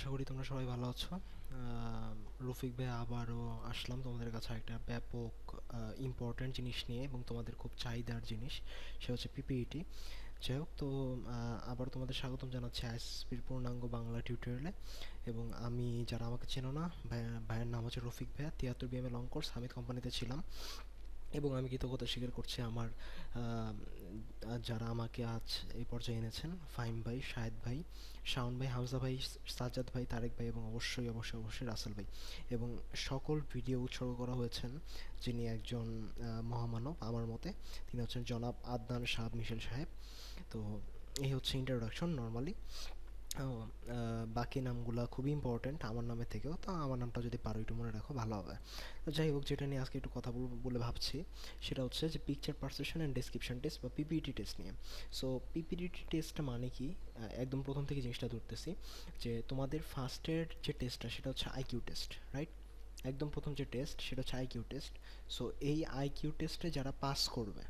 আশা করি তোমরা সবাই ভালো আছো। রফিক ভাই আবারও আসলাম তোমাদের কাছে একটা ব্যাপক ইম্পর্ট্যান্ট জিনিস নিয়ে এবং তোমাদের খুব চাহিদার জিনিস, সে হচ্ছে পিপিইটি। যাই হোক, তো আবার তোমাদের স্বাগতম জানাচ্ছি আইএসএসপির পূর্ণাঙ্গ বাংলা টিউটোরিয়ালে। এবং আমি, যারা আমাকে চেনো না, ভাইয়ের নাম হচ্ছে রফিক ভাইয়া, 73 বিএমএ লং কোর্স হামিদ কোম্পানিতে ছিলাম। এবং আমি কৃতজ্ঞতা স্বীকার করছি আমার যারা আমাকে আজ এই পর্যায়ে এনেছেন: ফাহিম ভাই, শাহেদ ভাই, শাওন ভাই, হামজা ভাই, সাজ্জাদ ভাই, তারেক ভাই এবং অবশ্যই অবশ্যই অবশ্যই রাসেল ভাই। এবং সকল ভিডিও উৎসর্গ করা হয়েছেন যিনি একজন মহামানব আমার মতে, তিনি হচ্ছেন জনাব আদনান শাহ মিশেল সাহেব। তো এই হচ্ছে ইন্ট্রোডাকশন নর্মালি। ও, বাকি নামগুলা খুবই ইম্পর্ট্যান্ট আমার নামের থেকেও, তো আমার নামটা যদি পারো একটু মনে রাখো ভালো হবে। তো যাই হোক, যেটা নিয়ে আজকে একটু কথা বলবো বলে ভাবছি সেটা হচ্ছে যে picture perception and description test বা পিপিটি টেস্ট নিয়ে। সো পিপিটি টেস্টটা মানে কি? একদম প্রথম থেকে জিনিসটা ধরতেছি যে তোমাদের ফার্স্টের যে টেস্টটা সেটা হচ্ছে আইকিউ টেস্ট, রাইট? একদম প্রথম যে টেস্ট সেটা হচ্ছে আইকিউ টেস্ট। সো এই আইকিউ টেস্টে যারা পাস করবে,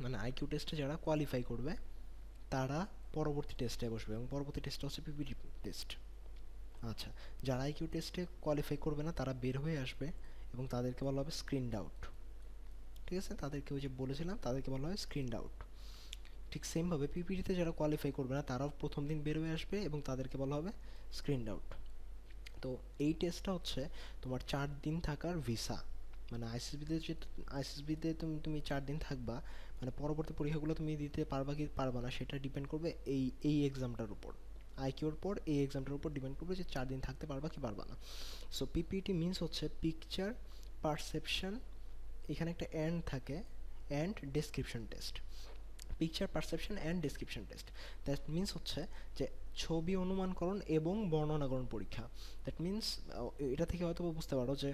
মানে আইকিউ টেস্টে যারা কোয়ালিফাই করবে, তারা পরবর্তী টেস্টে বসবে এবং পরবর্তী টেস্টটা হচ্ছে পিপিটি টেস্ট। আচ্ছা, যারা আইকিউ টেস্টে কোয়ালিফাই করবে না তারা বের হয়ে আসবে এবং তাদেরকে বলা হবে স্ক্রিনড আউট। ঠিক আছে, তাদেরকে ওই যে বলেছিলাম তাদেরকে বলা হয় স্ক্রিনড আউট। ঠিক সেমভাবে পিপিটিতে যারা কোয়ালিফাই করবে না তারাও প্রথম দিন বের হয়ে আসবে এবং তাদেরকে বলা হবে স্ক্রিনড আউট। তো এই টেস্টটা হচ্ছে তোমার 4 দিন থাকার ভিসা। মানে আইসিএসবিতে যে আইসিএসবিতে তুমি তুমি 4 দিন থাকবা, মানে পরবর্তী পরীক্ষাগুলো তুমি দিতে পারবা কি পারবা না সেটা ডিপেন্ড করবে এই এক্সামটার উপর। আইকিউর পর এই এক্সামটার উপর ডিপেন্ড করবে যে 4 দিন থাকতে পারবা কি পারবা না। সো পিপিটি মিনস হচ্ছে পিকচার পারসেপশন, এখানে একটা অ্যান্ড থাকে, and description test. Picture perception and description test, that means হচ্ছে যে ছবি অনুমানকরণ এবং বর্ণনাকরণ পরীক্ষা। দ্যাট মিনস এটা থেকে হয়তো বুঝতে পারো যে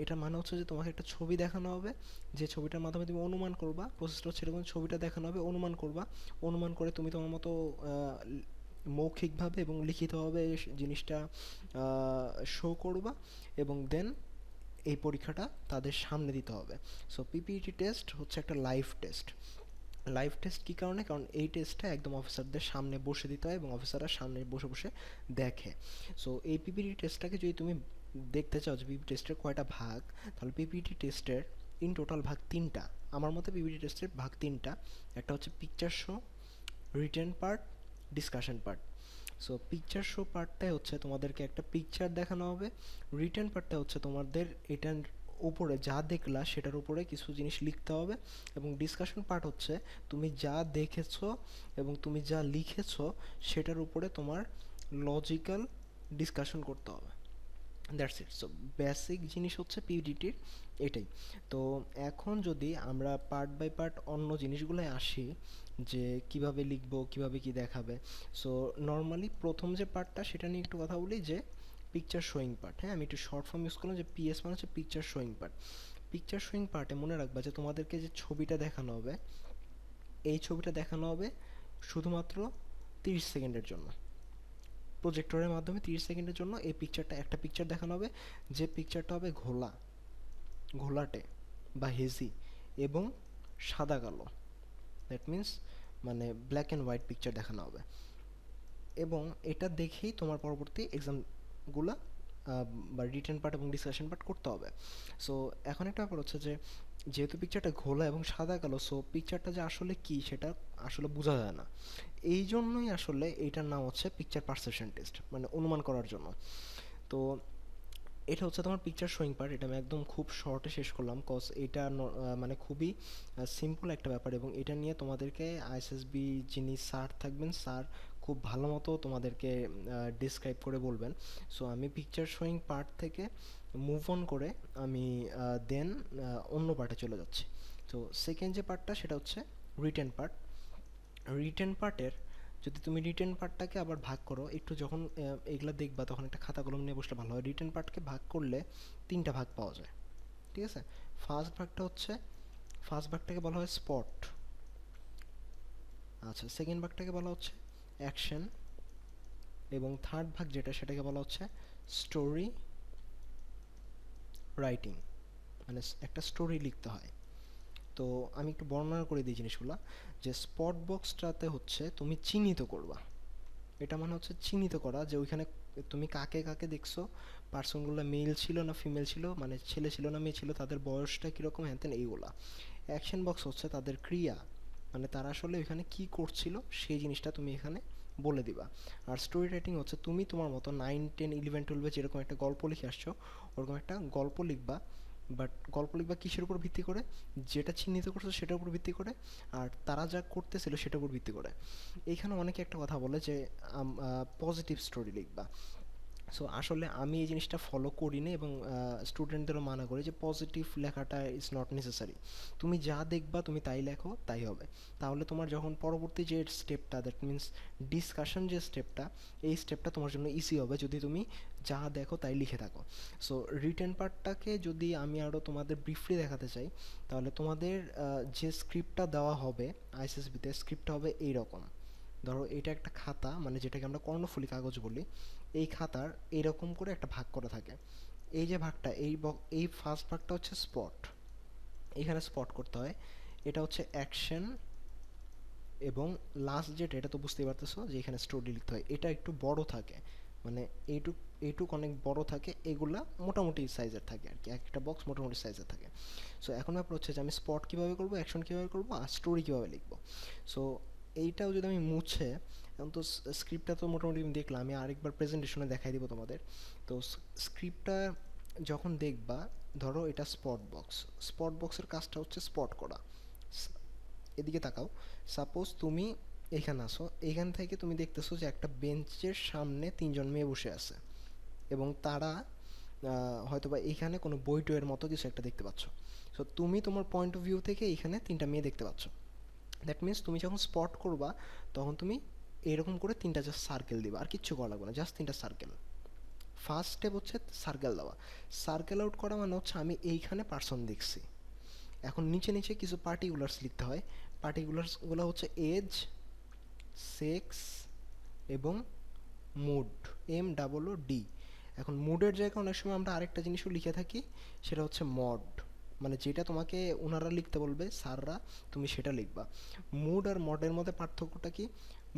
এটা মানে হচ্ছে যে তোমাকে একটা ছবি দেখানো হবে, যে ছবিটার মাধ্যমে তুমি অনুমান করবা। প্রসেসটা হচ্ছে এরকম: ছবিটা দেখানো হবে, অনুমান করবা, অনুমান করে তুমি তোমার মতো মৌখিকভাবে এবং লিখিতভাবে জিনিসটা শো করবা এবং দেন এই পরীক্ষাটা তাদের সামনে দিতে হবে। সো পিপিটি টেস্ট হচ্ছে একটা লাইভ টেস্ট। লাইভ টেস্ট কী কারণে? কারণ এই টেস্টটা একদম অফিসারদের সামনে বসে দিতে হয় এবং অফিসাররা সামনে বসে বসে দেখে। সো এই পিপিটি টেস্টটাকে যদি তুমি দেখতে চাও যে পিপিটি টেস্টের কয়টা ভাগ, তাহলে পিপিটি টেস্টের ইন টোটাল ভাগ 3টা। আমার মতে পিপিটি টেস্টের ভাগ 3টা। একটা হচ্ছে picture show, written part, discussion part. So picture show পার্টটাই হচ্ছে তোমাদেরকে একটা পিকচার দেখানো হবে। রিটেন পার্টটা হচ্ছে তোমাদের এটার উপরে যা দেখলা সেটার উপরে কিছু জিনিস লিখতে হবে। এবং ডিসকাশন পার্ট হচ্ছে তুমি যা দেখেছো এবং তুমি যা লিখেছো সেটার উপরে তোমার লজিক্যাল ডিসকাশন করতে হবে। That's it. সো বেসিক জিনিস হচ্ছে পিডিটির এটাই। তো এখন যদি আমরা পার্ট বাই পার্ট অন্য জিনিসগুলোয় আসি, যে কিভাবে লিখবো, কিভাবে কি দেখাবে। সো নর্মালি প্রথম যে পার্টটা সেটা নিয়ে একটু কথা বলি, যে পিকচার শোয়িং পার্ট। হ্যাঁ, আমি একটু শর্ট ফর্ম ইউজ করলাম, যে পিএস মানে হচ্ছে picture showing part. Picture showing পার্টে মনে রাখবা যে তোমাদেরকে যে ছবিটা দেখানো হবে, এই ছবিটা দেখানো হবে শুধুমাত্র 30 সেকেন্ডের জন্য। প্রজেক্টরের মাধ্যমে 30 সেকেন্ডের জন্য এই পিকচারটা, একটা পিকচার দেখানো হবে, যে পিকচারটা হবে ঘোলা, ঘোলাটে বা হেজি এবং সাদা কালো। দ্যাট মিন্স মানে ব্ল্যাক অ্যান্ড হোয়াইট পিকচার দেখানো হবে। এবং এটা দেখেই তোমার পরবর্তী এক্সামগুলো বা রিটেন পার্ট এবং ডিসকাশন পার্ট করতে হবে। সো এখন একটা ব্যাপার হচ্ছে যে যেহেতু পিকচারটা ঘোলা এবং সাদা কালো, সো পিকচারটা যে আসলে কি সেটা আসলে বোঝা যায় না। এই জন্যই আসলে এইটার নাম হচ্ছে পিকচার পারসেপশন টেস্ট, মানে অনুমান করার জন্য। তো এটা হচ্ছে তোমার পিকচার শোয়িং পার্ট। এটা আমি একদম খুব শর্টে শেষ করলাম, কজ এটা মানে খুবই সিম্পল একটা ব্যাপার এবং এটা নিয়ে তোমাদেরকে আইএসএসবি যিনি স্যার থাকবেন, স্যার খুব ভালো মতো তোমাদেরকে ডিসক্রাইব করে বলবেন। সো আমি পিকচার শোয়িং পার্ট থেকে মুভ অন করে আমি দেন অন্য পার্টে চলে যাচ্ছি। তো সেকেন্ড যে পার্টটা সেটা হচ্ছে রিটেন পার্ট। রিটেন পার্টের, যদি তুমি রিটেন পার্টটাকে আবার ভাগ করো একটু, যখন এগুলা দেখবা তখন একটা খাতা কলম নিয়ে বসলে ভালো হয়। রিটেন পার্টকে ভাগ করলে 3টা ভাগ পাওয়া যায়। ঠিক আছে, ফার্স্ট ভাগটা হচ্ছে, ফার্স্ট ভাগটাকে বলা হয় স্পট। আচ্ছা, সেকেন্ড ভাগটাকে বলা হচ্ছে অ্যাকশন, এবং থার্ড ভাগ যেটা সেটাকে বলা হচ্ছে স্টোরি রাইটিং, মানে একটা স্টোরি লিখতে হয়। তো আমি একটু বর্ণনা করে দিই জিনিসগুলো। যে স্পট বক্সটাতে হচ্ছে তুমি চিহ্নিত করবা, এটা মানে হচ্ছে চিহ্নিত করা, যে ওইখানে তুমি কাকে কাকে দেখছো, পার্সনগুলো মেল ছিল না ফিমেল ছিল, মানে ছেলে ছিল না মেয়ে ছিল, তাদের বয়সটা কীরকম, হ্যান ত্যান এইগুলা। অ্যাকশন বক্স হচ্ছে তাদের ক্রিয়া, মানে তারা আসলে এখানে কি করছিল সেই জিনিসটা তুমি এখানে বলে দিবা। আর স্টোরি রাইটিং হচ্ছে তুমি তোমার মতো 9, 10, 11, 12 যেরকম একটা গল্প লিখে আসছো ওরকম একটা গল্প লিখবা। বাট গল্প লিখবা কিসের উপর ভিত্তি করে, যেটা চিহ্নিত করছো সেটার উপর ভিত্তি করে, আর তারা যা করতেছিল সেটার উপর ভিত্তি করে। এইখানে অনেকে একটা কথা বলে যে পজিটিভ স্টোরি লিখবা। সো আসলে আমি এই জিনিসটা ফলো করি না, এবং স্টুডেন্টদেরও মানা করি যে পজিটিভ লেখাটা ইজ নট নেসেসারি। তুমি যা দেখবা তুমি তাই লেখো, তাই হবে। তাহলে তোমার যখন পরবর্তী যে স্টেপটা, দ্যাট মিন্স ডিসকাশন যে স্টেপটা, এই স্টেপটা তোমার জন্য ইজি হবে যদি তুমি যা দেখো তাই লিখে থাকো। সো রিটেন পার্টটাকে যদি আমি আরও তোমাদের ব্রিফলি দেখাতে চাই, তাহলে তোমাদের যে স্ক্রিপ্টটা দেওয়া হবে আইসিএসবিতে, স্ক্রিপ্টটা হবে এইরকম। ধরো এটা একটা খাতা, মানে যেটাকে আমরা কর্ণফুলী কাগজ বলি, এই খাতার এইরকম করে একটা ভাগ করা থাকে। এই যে ভাগটা, এই ফার্স্ট ভাগটা হচ্ছে স্পট, এখানে স্পট করতে হয়। এটা হচ্ছে অ্যাকশন, এবং লাস্ট যেটা, এটা তো বুঝতেই পারতেছো যে এখানে স্টোরি লিখতে হয়, এটা একটু বড় থাকে, মানে এইটুক এইটুক অনেক বড় থাকে, এগুলা মোটামুটি সাইজের থাকে আর কি, একটা বক্স মোটামুটি সাইজের থাকে। সো এখন ব্যাপার হচ্ছে যে আমি স্পট কীভাবে করবো, অ্যাকশন কীভাবে করবো, আর স্টোরি কীভাবে লিখবো। সো এইটাও যদি আমি মুছে, এখন তো স্ক্রিপ্টটা তো মোটামুটি আমি দেখলাম, আমি আরেকবার প্রেজেন্টেশনে দেখাই দিব তোমাদের। তো স্ক্রিপ্টটা যখন দেখবা, ধরো এটা স্পট বক্স, স্পট বক্সের কাজটা হচ্ছে স্পট করা। এদিকে তাকাও, সাপোজ তুমি এইখানে আসো, এইখান থেকে তুমি দেখতেছো যে একটা বেঞ্চের সামনে তিনজন মেয়ে বসে আছে, এবং তারা হয়তোবা এইখানে কোনো বই টইয়ের মতো কিছু একটা দেখতে পাচ্ছ। সো তুমি তোমার পয়েন্ট অফ ভিউ থেকে এইখানে তিনটা মেয়ে দেখতে পাচ্ছ। দ্যাট মিন্স তুমি যখন স্পট করবা তখন তুমি এরকম করে তিনটা জাস্ট সার্কেল দিবা, আর কিচ্ছু করা লাগবে না, জাস্ট তিনটা সার্কেল। ফার্স্ট স্টেপ হচ্ছে সার্কেল দেওয়া। সার্কেল আউট করা মানে হচ্ছে আমি এইখানে পার্সন দেখছি। এখন নিচে নিচে কিছু পার্টিকুলার্স লিখতে হয়। পার্টিকুলার্সগুলো হচ্ছে এজ, সেক্স এবং মুড, MOOD। এখন মুডের জায়গায় অনেক সময় আমরা আরেকটা জিনিসও লিখে থাকি, সেটা হচ্ছে মড, মানে যেটা তোমাকে ওনারা লিখতে বলবে স্যাররা, তুমি সেটা লিখবা। মুড আর মডের মধ্যে পার্থক্যটা কি?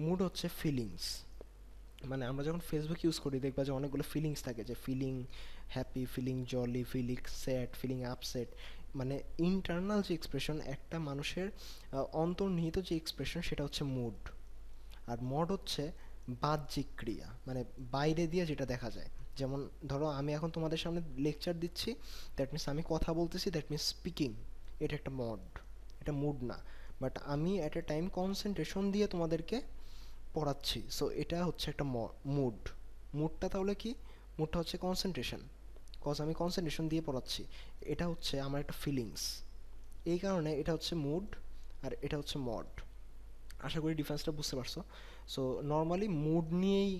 মুড হচ্ছে ফিলিংস, মানে আমরা যখন ফেসবুক ইউজ করি দেখবা যে অনেকগুলো ফিলিংস থাকে, যে feeling happy, feeling jolly, feeling sad, feeling upset, মানে ইন্টারনাল যে এক্সপ্রেশন একটা মানুষের, অন্তর্নিহিত যে এক্সপ্রেশন, সেটা হচ্ছে মুড। আর মড হচ্ছে বাহ্যিক ক্রিয়া, মানে বাইরে দিয়ে যেটা দেখা যায়। যেমন ধরো আমি এখন তোমাদের সামনে লেকচার দিচ্ছি, দ্যাট মিনস আমি কথা বলতেছি, দ্যাট মিনস স্পিকিং, এটা একটা মড, এটা মুড না। বাট আমি অ্যাট এ টাইম কনসেন্ট্রেশন দিয়ে তোমাদেরকে পড়াচ্ছি, সো এটা হচ্ছে একটা মুড। মুডটা তাহলে কি? মুডটা হচ্ছে কনসেন্ট্রেশন, কজ আমি কনসেন্ট্রেশন দিয়ে পড়াচ্ছি। এটা হচ্ছে আমার একটা ফিলিংস, এই কারণে এটা হচ্ছে মুড, আর এটা হচ্ছে মড। আশা করি ডিফারেন্সটা বুঝতে পারছো। সো নর্মালি মুড নিয়েই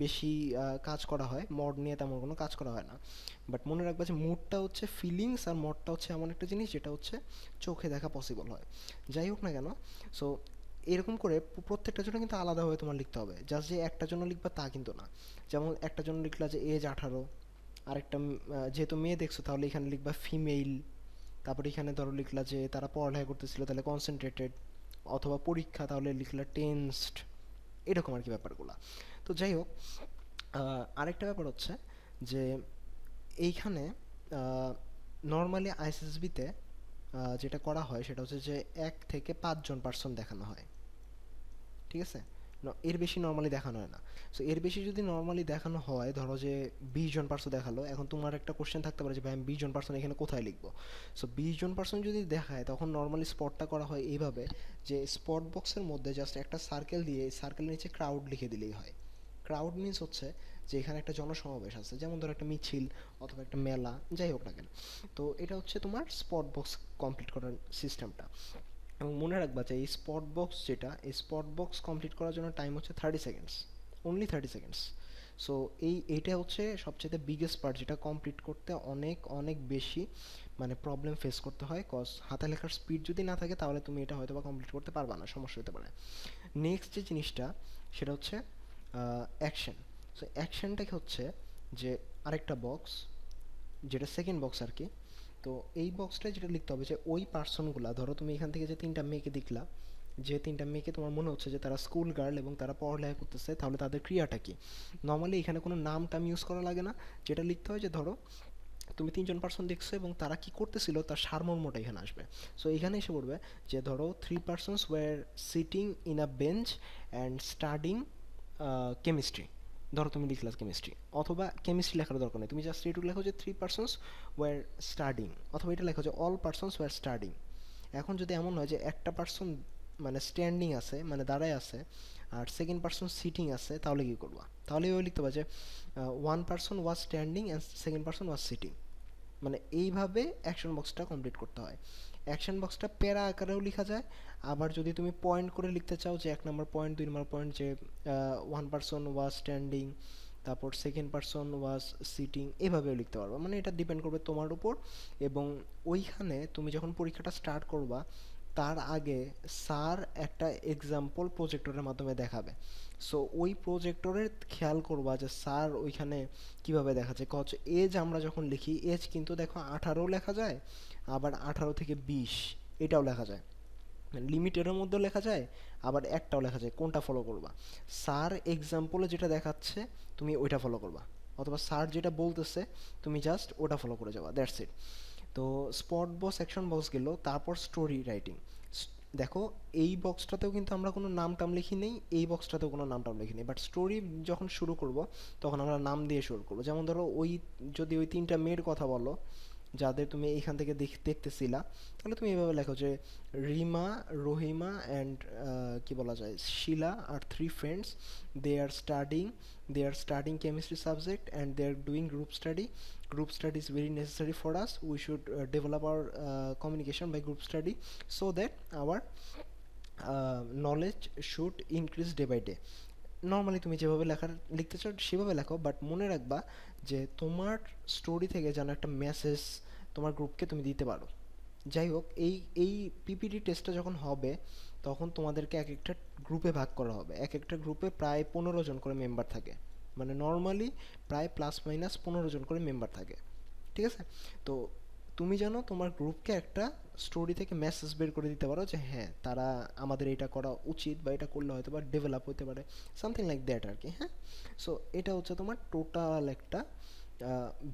বেশি কাজ করা হয়, মড নিয়ে তেমন কোনো কাজ করা হয় না। বাট মনে রাখবা যে মুডটা হচ্ছে ফিলিংস, আর মডটা হচ্ছে এমন একটা জিনিস যেটা হচ্ছে চোখে দেখা পসিবল হয়। যাই হোক না কেন, সো এরকম করে প্রত্যেকটার জন্য কিন্তু আলাদাভাবে তোমার লিখতে হবে, জাস্ট যে একটার জন্য লিখবা তা কিন্তু না। যেমন একটার জন্য লিখলা যে এজ 18, আরেকটা যেহেতু মেয়ে দেখছো তাহলে এখানে লিখবা ফিমেল। তারপরে এখানে ধরো লিখলা যে তারা পড়ালেখা করতেছিল, তাহলে কনসেন্ট্রেটেড, অথবা পরীক্ষা তাহলে লিখলা টেন্সড, এরকম আর কি ব্যাপারগুলো। তো যাই হোক, আরেকটা ব্যাপার হচ্ছে যে এইখানে নর্মালি আইএসএসবিতে যেটা করা হয় সেটা হচ্ছে যে 1 থেকে 5 জন পার্সন দেখানো হয়, ঠিক আছে? এর বেশি নর্মালি দেখানো হয় না। সো এর বেশি যদি নর্মালি দেখানো হয়, ধরো যে 20 জন পার্সন দেখালো, এখন তোমার একটা কোশ্চেন থাকতে পারে যে ভাই আমি 20 জন পার্সন এখানে কোথায় লিখবো। সো 20 জন পার্সন যদি দেখায় তখন নর্মালি স্পটটা করা হয় এইভাবে, যে স্পট বক্সের মধ্যে জাস্ট একটা সার্কেল দিয়ে সার্কেলের নিচে ক্রাউড লিখে দিলেই হয়। ক্রাউড মিন্স হচ্ছে যে এখানে একটা জনসমাবেশ আছে, যেমন ধরো একটা মিছিল অথবা একটা মেলা, যাই হোক না কেন। তো এটা হচ্ছে তোমার স্পট বক্স কমপ্লিট করার সিস্টেমটা। এবং মনে রাখবা যে এই স্পট বক্স যেটা, এই স্পট বক্স কমপ্লিট করার জন্য টাইম হচ্ছে 30 সেকেন্ডস, অনলি 30 সেকেন্ডস। সো এইটা হচ্ছে সবচেয়ে বিগেস্ট পার্ট, যেটা কমপ্লিট করতে অনেক অনেক বেশি মানে প্রবলেম ফেস করতে হয়, কজ হাতে লেখার স্পিড যদি না থাকে তাহলে তুমি এটা হয়তো বা কমপ্লিট করতে পারবা না, সমস্যা হতে পারে। নেক্সট যে জিনিসটা সেটা হচ্ছে অ্যাকশন। সো অ্যাকশনটাকে হচ্ছে যে আরেকটা বক্স, যেটা সেকেন্ড বক্স আর কি। তো এই বক্সটায় যেটা লিখতে হবে যে ওই পার্সনগুলা, ধরো তুমি এখান থেকে যে তিনটা মেয়েকে দেখলা, যে তিনটা মেয়েকে তোমার মনে হচ্ছে যে তারা স্কুল গার্ল এবং তারা পড়ালেখা করতেছে, তাহলে তাদের ক্রিয়াটা কি। নর্মালি এখানে কোনো নাম টাম ইউজ করা লাগে না। যেটা লিখতে হয় যে ধরো তুমি তিনজন পার্সন দেখছো এবং তারা কি করতেছিল তার সারমর্মটা এখানে আসবে। সো এখানে এসে পড়বে যে ধরো 3 persons were sitting in a bench and studying chemistry. ধরো তুমি লিখলা কেমিস্ট্রি, অথবা কেমিস্ট্রি লেখার দরকার নেই, তুমি জাস্ট এটুকু লেখো যে 3 persons ওয়্যার স্টাডিং, অথবা এটা লেখো যে অল পার্সনস ওয়্যার স্টাডিং। এখন যদি এমন হয় যে একটা পার্সন মানে স্ট্যান্ডিং আছে মানে দাঁড়ায় আছে, আর সেকেন্ড পার্সন সিটিং আছে, তাহলে কি করবা? তাহলে এভাবে লিখতে পারো যে 1 person was standing and second person was sitting. মানে এইভাবে অ্যাকশন বক্সটা কমপ্লিট করতে হয়। অ্যাকশন বক্সটা প্যারা আকারেও লেখা যায়, আবার যদি তুমি পয়েন্ট করে লিখতে চাও যে 1 নম্বর পয়েন্ট 2 নম্বর পয়েন্ট যে 1 person ওয়াজ স্ট্যান্ডিং, তারপর সেকেন্ড পার্সন ওয়াজ সিটিং, এভাবেও লিখতে পারবে। মানে এটা ডিপেন্ড করবে তোমার উপর। এবং ওইখানে তুমি যখন পরীক্ষাটা স্টার্ট করবা তার আগে স্যার একটা এক্সাম্পল প্রজেক্টরের মাধ্যমে দেখাবে। সো ওই প্রজেক্টরের খেয়াল করবা যে স্যার ওইখানে কিভাবে দেখাচ্ছে। কচ এজ আমরা যখন লিখি, এজ কিন্তু দেখো 18 লেখা যায়, আবার 18 থেকে 20 এটাও লেখা যায়, লিমিটেডের মধ্যেও লেখা যায়, আবার একটাও লেখা যায়। কোনটা ফলো করবা? স্যার এক্সাম্পলে যেটা দেখাচ্ছে তুমি ওইটা ফলো করবা, অথবা স্যার যেটা বলতেছে তুমি জাস্ট ওটা ফলো করে যাবা, দ্যাটস ইট। তো স্পট বক্স অ্যাকশন বক্স গেল, তারপর স্টোরি রাইটিং। দেখো এই বক্সটাতেও কিন্তু আমরা কোনো নাম টাম লিখি নেই, এই বক্সটাতেও কোনো নাম টাম লিখি নেই, বাট স্টোরি যখন শুরু করব তখন আমরা নাম দিয়ে শুরু করবো। যেমন ধরো ওই যদি ওই তিনটা মেয়ের কথা বলো যাদের তুমি এইখান থেকে দেখতেছিলা, তাহলে তুমি এভাবে লেখো যে রিমা, রহিমা অ্যান্ড কি বলা যায়, শিলা আর 3 friends, they are studying, chemistry subject and they are doing group study is very necessary for us. We should develop our communication by group study so that our knowledge should increase day by day. Normally তুমি যেভাবে লিখতে চাও সেভাবে লেখো, but মনে রাখবা যে তোমার স্টোরি থেকে যেন একটা মেসেজ তোমার গ্রুপকে তুমি দিতে পারো। যাই হোক, এই এই পিপিটি টেস্টটা যখন হবে তখন তোমাদেরকে এক একটা গ্রুপে ভাগ করা হবে। এক একটা গ্রুপে প্রায় 15 জন করে মেম্বার থাকে, মানে নর্মালি প্রায় প্লাস মাইনাস 15 জন করে মেম্বার থাকে, ঠিক আছে? তো তুমি যেন তোমার গ্রুপকে একটা স্টোরি থেকে মেসেজ বের করে দিতে পারো যে হ্যাঁ তারা আমাদের এটা করা উচিত, বা এটা করলে হয়তো বা ডেভেলপ হতে পারে, সামথিং লাইক দ্যাট আর কি। হ্যাঁ, সো এটা হচ্ছে তোমার টোটাল একটা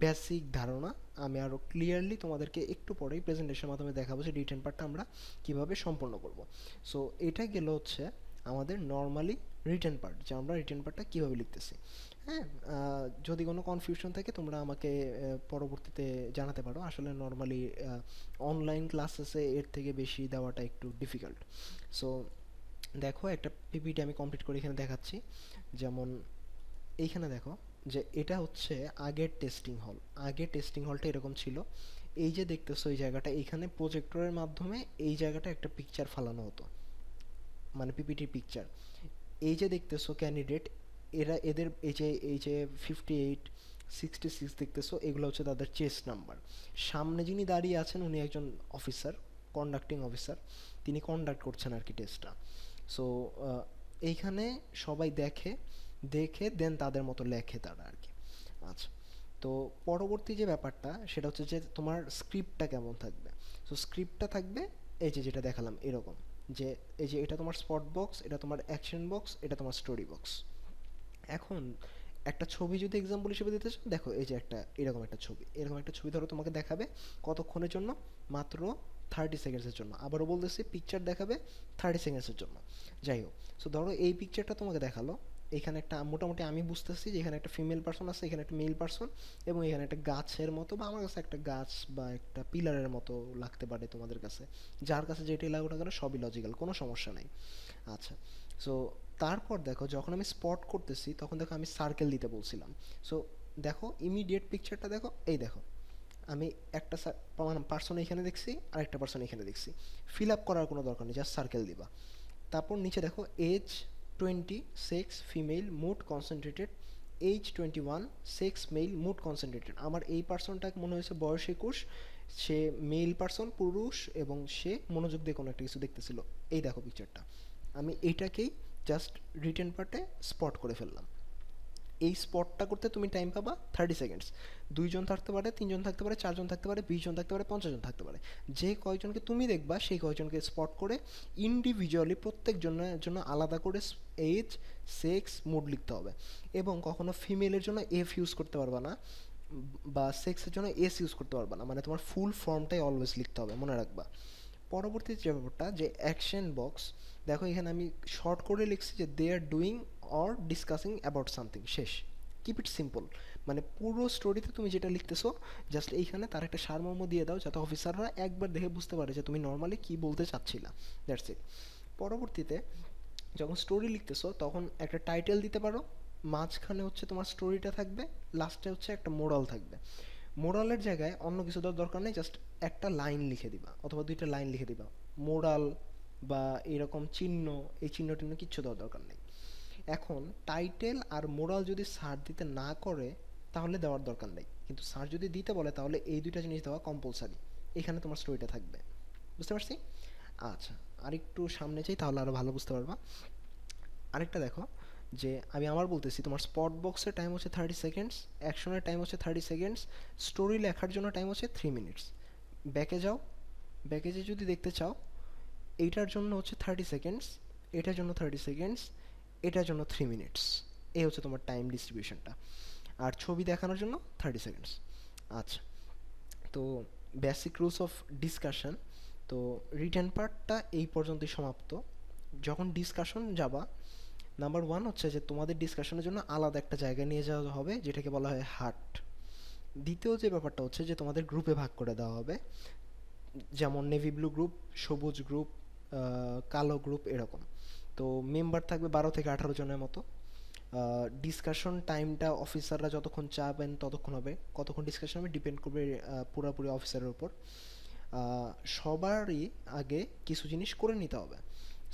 বেসিক ধারণা। আমি আরও ক্লিয়ারলি তোমাদেরকে একটু পরেই প্রেজেন্টেশনের মাধ্যমে দেখাবো যে রিটেন পার্টটা আমরা কিভাবে সম্পন্ন করব। সো এটা গেল হচ্ছে আমাদের নর্মালি রিটেন পার্ট, যে আমরা রিটেন পার্টটা কীভাবে লিখতেছি। হ্যাঁ, যদি কোনো কনফিউশন থাকে তোমরা আমাকে পরবর্তীতে জানাতে পারো। আসলে নর্মালি অনলাইন ক্লাসেসে এর থেকে বেশি দেওয়াটা একটু ডিফিকাল্ট। সো দেখো একটা পিপিটি আমি কমপ্লিট করে এখানে দেখাচ্ছি। যেমন এইখানে দেখো যে এটা হচ্ছে আগের টেস্টিং হল। আগের টেস্টিং হলটা এরকম ছিল। এই যে দেখতেছো এই জায়গাটা, এইখানে প্রজেক্টরের মাধ্যমে এই জায়গাটা একটা পিকচার ফালানো হতো, মানে পিপিটির পিকচার। এই যে দেখতেছো ক্যান্ডিডেট, এদের এই যে 58, 66 দেখতেছো, এগুলো হচ্ছে তাদের চেস্ট নাম্বার। সামনে যিনি দাঁড়িয়ে আছেন উনি একজন অফিসার, কন্ডাক্টিং অফিসার, তিনি কন্ডাক্ট করছেন আর কি টেস্টটা। সো এইখানে সবাই দেখে দেখে দেন তাদের মতো লেখে তারা আর কি। আচ্ছা, তো পরবর্তী যে ব্যাপারটা সেটা হচ্ছে যে তোমার স্ক্রিপ্টটা কেমন থাকবে। সো স্ক্রিপ্টটা থাকবে এই যে যেটা দেখালাম এরকম, যে এই যে এটা তোমার স্পট বক্স, এটা তোমার অ্যাকশন বক্স, এটা তোমার স্টোরি বক্স। এখন একটা ছবি যদি এক্সাম্পল হিসেবে দিতে চাও, দেখো এই যে একটা এরকম একটা ছবি, এরকম একটা ছবি ধরো তোমাকে দেখাবে কতক্ষণের জন্য, মাত্র 30 সেকেন্ডসের জন্য। আবারও বলতেছি পিকচার দেখাবে 30 সেকেন্ডসের জন্য। যাই হোক, সো ধরো এই পিকচারটা তোমাকে দেখালো, এখানে একটা মোটামুটি আমি বুঝতেছি যে এখানে একটা ফিমেল পার্সন আছে, এখানে একটা মেল পার্সন, এবং এখানে একটা গাছের মতো, বা আমার কাছে একটা গাছ বা একটা পিলারের মতো লাগতে পারে তোমাদের কাছে, যার কাছে যেটাই লাগুক না কেন সবই লজিক্যাল, কোনো সমস্যা নেই। আচ্ছা, সো তারপর দেখো যখন আমি স্পট করতেছি তখন দেখো আমি সার্কেল দিতে বলছিলাম। সো দেখো ইমিডিয়েট পিকচারটা দেখো, এই দেখো আমি একটা পার্সন এখানে দেখছি আর একটা পার্সন এখানে দেখছি। ফিল আপ করার কোনো দরকার নেই, জাস্ট সার্কেল দিবা। তারপর নিচে দেখো age 20, sex female, mood concentrated, age 21, sex male, mood concentrated. আমার এই পার্সনটাকে মনে হয়েছে বয়স 21, সে মেল পার্সন, পুরুষ, এবং সে মনোযোগ দিয়ে কোনো একটা কিছু দেখতেছিল। এই দেখো পিকচারটা, আমি এইটাকেই জাস্ট রিটেন পার্টে স্পট করে ফেললাম। এই স্পটটা করতে তুমি টাইম পাবা 30 সেকেন্ডস। 2 জন থাকতে পারে, 3 জন থাকতে পারে, 4 জন থাকতে পারে, 20 জন থাকতে পারে, 50 জন থাকতে পারে। যে কয়জনকে তুমি দেখবা সেই কয়জনকে স্পট করে ইন্ডিভিজুয়ালি প্রত্যেক জনের জন্য আলাদা করে এজ, সেক্স, মুড লিখতে হবে। এবং কখনো ফিমেলের জন্য এফ ইউজ করতে পারবা না, বা সেক্সের জন্য এস ইউজ করতে পারবা না, মানে তোমার ফুল ফর্মটাই অলওয়েজ লিখতে হবে, মনে রাখবা। পরবর্তী যে ব্যাপারটা, যে অ্যাকশন বক্স, দেখো এখানে আমি শর্ট করে লিখছি যে they are doing or discussing about something, শেষ। কিপ ইট সিম্পল, মানে পুরো স্টোরিতে তুমি যেটা লিখতেছো জাস্ট এইখানে তার একটা সারমর্ম দিয়ে দাও, যাতে অফিসাররা একবার দেখে বুঝতে পারে যে তুমি নর্মালি কী বলতে চাচ্ছিলা। That's it. পরবর্তীতে যখন স্টোরি লিখতেছো তখন একটা টাইটেল দিতে পারো, মাঝখানে হচ্ছে তোমার স্টোরিটা থাকবে, লাস্টে হচ্ছে একটা মোরাল থাকবে। মোরালের জায়গায় অন্য কিছু দেওয়ার দরকার নেই, জাস্ট একটা লাইন লিখে দিবা অথবা 2টা লাইন লিখে দিবা। মোরাল বা এরকম চিহ্ন, এই চিহ্ন টিহ্ন কিচ্ছু দেওয়ার দরকার নেই। এখন টাইটেল আর মোরাল যদি স্যার দিতে না করে তাহলে দেওয়ার দরকার নেই, কিন্তু স্যার যদি দিতে বলে তাহলে এই 2টা জিনিস দেওয়া কম্পালসারি। এখানে তোমার স্টোরিটা থাকবে। বুঝতে পারছি? আচ্ছা, আরেকটু সামনে যাই তাহলে আরো ভালো বুঝতে পারবা। আরেকটা দেখো, যে আমি আমার বলতেছি, তোমার স্পট বক্সের টাইম হচ্ছে 30 সেকেন্ডস, অ্যাকশনের টাইম হচ্ছে 30 সেকেন্ডস, স্টোরি লেখার জন্য টাইম হচ্ছে 3 মিনিটস। ব্যাকে যাও, ব্যাকে যে যদি দেখতে চাও, এইটার জন্য হচ্ছে 30 সেকেন্ডস, এটার জন্য 30 সেকেন্ডস, এটার জন্য 3 মিনিটস। এই হচ্ছে তোমার টাইম ডিস্ট্রিবিউশনটা। আর ছবি দেখানোর জন্য 30 সেকেন্ডস। আচ্ছা, তো বেসিক রুলস অফ ডিসকাশন, তো রিটেন পার্টটা এই পর্যন্তই সমাপ্ত। যখন ডিসকাশন যাবা, নাম্বার ওয়ান হচ্ছে যে তোমাদের ডিসকাশনের জন্য আলাদা একটা জায়গায় নিয়ে যাওয়া হবে, যেটাকে বলা হয় হাট। দ্বিতীয় যে ব্যাপারটা হচ্ছে যে তোমাদের গ্রুপে ভাগ করে দেওয়া হবে, যেমন নেভি ব্লু গ্রুপ, সবুজ গ্রুপ, কালো গ্রুপ, এরকম। তো মেম্বার থাকবে 12 থেকে 18 জনের মতো। ডিসকাশন টাইমটা অফিসাররা যতক্ষণ চাবেন ততক্ষণ হবে, কতক্ষণ ডিসকাশন হবে ডিপেন্ড করবে পুরোপুরি অফিসারের উপর। সবারই আগে কিছু জিনিস করে নিতে হবে।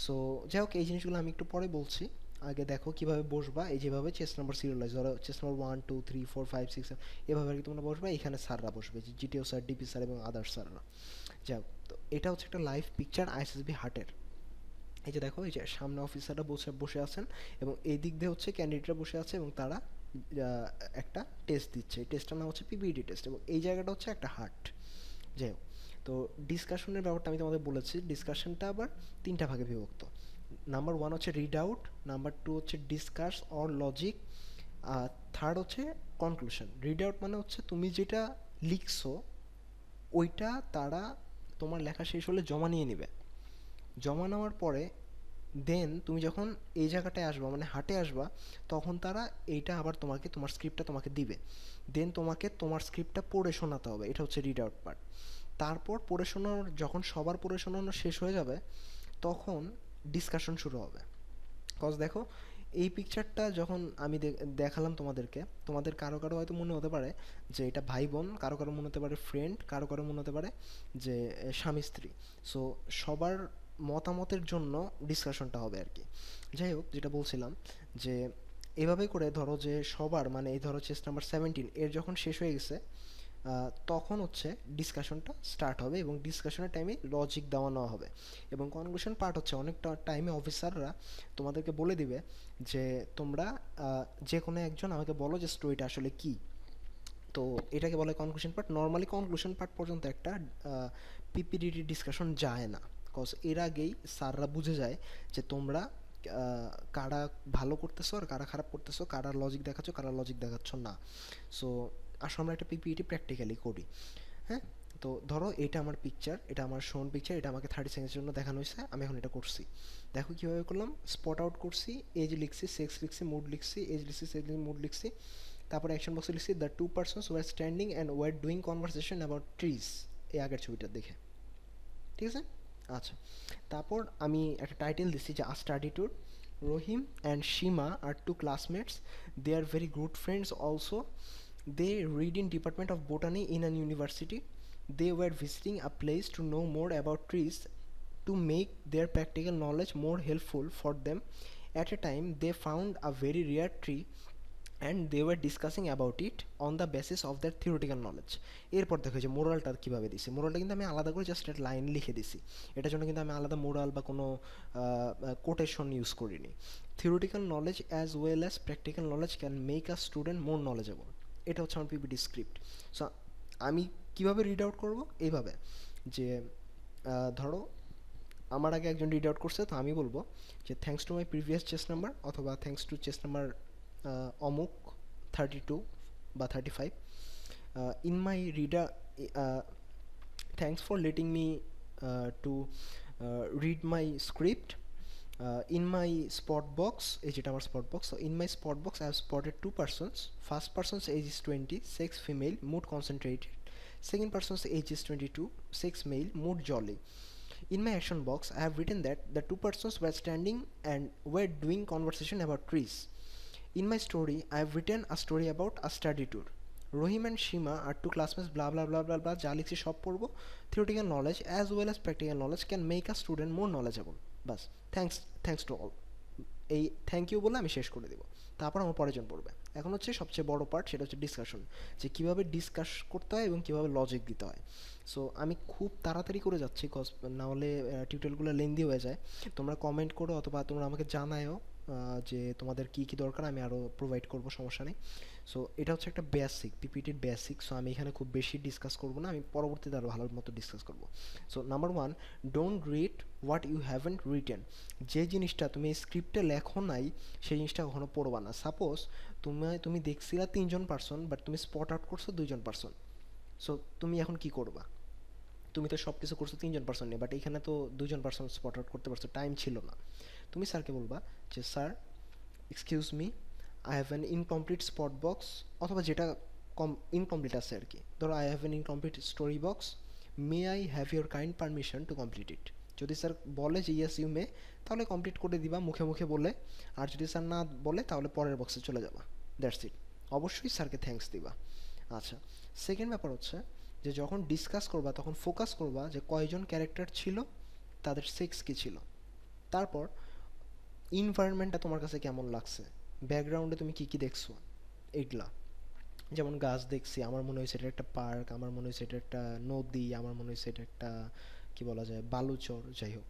সো যাই হোক, এই জিনিসগুলো আমি একটু পরে বলছি। আগে দেখো কিভাবে বসবা, এই যেভাবে চেস নাম্বার সিরিয়ালাইজ, ধরো চেস নাম্বার 1 2 3 4 5 6 এভাবে আর কি তোমরা বসবা, এখানে স্যাররা বসবে, জিটিও স্যার, ডিপি স্যার এবং আদার্স স্যাররা। যাই হোক, তো এটা হচ্ছে একটা লাইভ পিকচার আইএসএসবি হার্টের। এই যে দেখো, এই যে সামনে অফিসাররা বসে বসে আছেন এবং এই দিক দিয়ে হচ্ছে ক্যান্ডিডেটরা বসে আছে এবং তারা একটা টেস্ট দিচ্ছে। এই টেস্টটার নাম হচ্ছে পিপিটি টেস্ট এবং এই জায়গাটা হচ্ছে একটা হার্ট। যাই হোক, তো ডিসকাশনের ব্যাপারটা আমি তোমাদের বলেছি, ডিসকাশনটা আবার 3টা ভাগে বিভক্ত। নাম্বার ওয়ান হচ্ছে রিড আউট, নাম্বার টু হচ্ছে ডিসকাস অর লজিক, আর থার্ড হচ্ছে কনক্লুশন। রিড আউট মানে হচ্ছে তুমি যেটা লিখছো ওইটা তারা তোমার লেখা শেষ হলে জমা নিয়ে নেবে। জমা নেওয়ার পরে দেন তুমি যখন এই জায়গাটায় আসবা, মানে হাটে আসবা, তখন তারা এইটা আবার তোমাকে, তোমার স্ক্রিপ্টটা তোমাকে দিবে। দেন তোমাকে তোমার স্ক্রিপ্টটা পড়ে শোনাতে হবে, এটা হচ্ছে রিড আউট পার্ট। তারপর পড়ে শোনানোর, যখন সবার পড়ে শোনানো শেষ হয়ে যাবে তখন ডিসকাশন শুরু হবে। কজ দেখো, এই পিকচারটা যখন আমি দেখালাম তোমাদেরকে, তোমাদের কারো কারো হয়তো মনে হতে পারে যে এটা ভাই বোন, কারো কারো মনে হতে পারে ফ্রেন্ড, কারো কারো মনে হতে পারে যে স্বামী স্ত্রী। সো সবার মতামতের জন্য ডিসকাশনটা হবে আর কি। যাই হোক, যেটা বলছিলাম যে এভাবে করে ধরো যে সবার, মানে এই ধরো চেস নাম্বার 17 এর যখন শেষ হয়ে গেছে, তখন হচ্ছে ডিসকাশনটা স্টার্ট হবে এবং ডিসকাশনের টাইমে লজিক দেওয়া নেওয়া হবে। এবং কনক্লুশন পার্ট হচ্ছে অনেকটা টাইমে অফিসাররা তোমাদেরকে বলে দিবে যে তোমরা যে কোনো একজন আমাকে বলো যে স্টোরিটা আসলে কী। তো এটাকে বলে conclusion part. Normally conclusion part পর্যন্ত একটা পিপিডিটি ডিসকাশন যায় না, কজ এর আগেই স্যাররা বুঝে যায় যে তোমরা কারা ভালো করতেছো আর কারা খারাপ করতেছো, কারা লজিক দেখাচ্ছ কারা লজিক দেখাচ্ছ না। সো আসলে আমরা একটা পিপিটি প্র্যাকটিক্যালি করি। হ্যাঁ, তো ধরো এটা আমার পিকচার, এটা আমার শোন পিকচার, এটা আমাকে 30 সেকেন্ডের জন্য দেখানো হয়েছে, আমি এখন এটা করছি। দেখো কীভাবে করলাম, স্পট আউট করছি, এজ লিখছি, সেক্স লিখছি, মুড লিখছি, এজ লিখছি, সেক্স লিখছি, মুড লিখছি। তারপরে অ্যাকশন বক্সে লিখছি the two persons were standing and were doing conversation about trees, এই আগের ছবিটা দেখে। ঠিক আছে? আচ্ছা, তারপর আমি একটা টাইটেল দিচ্ছি যে a study tour. Rahim and Seema are two classmates, they are very good friends also, they read in Department of Botany in an university. They were visiting a place to know more about trees to make their practical knowledge more helpful for them. At a time, they found a very rare tree and they were discussing about it on the basis of their theoretical knowledge. এরপর দেখো যে মোরালটা কীভাবে দিছি, মোরালটা কিন্তু আমি আলাদা করে just একটা লাইন লিখে দিছি, এটার জন্য কিন্তু আমি আলাদা মোরাল বা কোনো কোটেশন ইউজ করিনি। Theoretical knowledge as well as practical knowledge can make a student more knowledgeable. এটা হচ্ছে আমার পিপিটি স্ক্রিপ্ট। সো আমি কীভাবে রিড আউট করবো, এইভাবে যে ধরো আমার আগে একজন রিড আউট করছে, তো আমি বলবো যে thanks to my previous chess number, অথবা থ্যাঙ্কস টু চেস নাম্বার অমুক 32 বা 35, in my reader, thanks for letting me to read my script, in my spot box, এই যেটা আমার spot box, so in my spot box I have spotted two persons. First person's age is 20, sex female, mood concentrated. Second person's age is 22, sex male, mood jolly. In my action box I have written that the two persons were standing and were doing conversation about trees. In my story I have written a story about a study tour. Rohim and Shima are two classmates, blah blah blah blah blah, যা লিখছি সব পড়বো। Theoretical knowledge as well as practical knowledge can make a student more knowledgeable. Bus, thanks to all, এই thank you বলে আমি শেষ করে দেবো। তারপর আমার পরের জন পড়বে। এখন হচ্ছে সবচেয়ে বড় পার্ট, সেটা হচ্ছে ডিসকাশন, যে কীভাবে ডিসকাস করতে হয় এবং কীভাবে লজিক দিতে হয়। সো আমি খুব তাড়াতাড়ি করে যাচ্ছি, কজ না হলে টিউটোরিয়ালগুলো লেন্দি হয়ে যায়। তোমরা কমেন্ট করো অথবা তোমরা আমাকে জানায়ও যে তোমাদের কী কী দরকার, আমি আরও প্রোভাইড করবো, সমস্যা নেই। সো এটা হচ্ছে একটা বেসিক, পিপিটির বেসিক। সো আমি এখানে খুব বেশি ডিসকাস করবো না, আমি পরবর্তীতে আরও ভালো মতো ডিসকাস করবো। So number 1, don't read what you haven't written. যে জিনিসটা তুমি স্ক্রিপ্টে লেখো নাই সেই জিনিসটা কখনো পড়বা না। সাপোজ তুমি দেখছিলা 3জন পার্সন, বাট তুমি স্পট আউট করছো 2জন পার্সন। সো তুমি এখন কি করবা? তুমি তো সব কিছু করছো 3জন পার্সন নিয়ে, বাট এখানে তো 2জন পার্সন স্পট আউট করতে পারছো, টাইম ছিল না। তুমি স্যারকে বলবা যে sir excuse me, I have an incomplete spot box, অথবা যেটা ইনকমপ্লিট আছে আর কি। ধরো I have an incomplete story box, may I have your kind permission to complete it. যদি স্যার বলে যে ইয়েস ইউ মে, তাহলে কমপ্লিট করে দিবা মুখে মুখে বলে। আর যদি স্যার না বলে তাহলে পরের বক্সে চলে যাবা, দ্যাটস ইট। অবশ্যই স্যারকে থ্যাঙ্কস দিবা। আচ্ছা, সেকেন্ড ব্যাপার হচ্ছে যে যখন ডিসকাস করবা তখন ফোকাস করবা যে কয়জন ক্যারেক্টার ছিল, তাদের সেক্স কী ছিল। তারপর ইনভায়রনমেন্টটা তোমার কাছে কেমন লাগছে, ব্যাকগ্রাউন্ডে তুমি কী কী দেখছো, এগুলা। যেমন গাছ দেখছি, আমার মনে হয়েছে এটা একটা পার্ক, আমার মনে হয়েছে এটা একটা নদী, আমার মনে হয়েছে এটা একটা কী বলা যায় বালুচর, যাই হোক।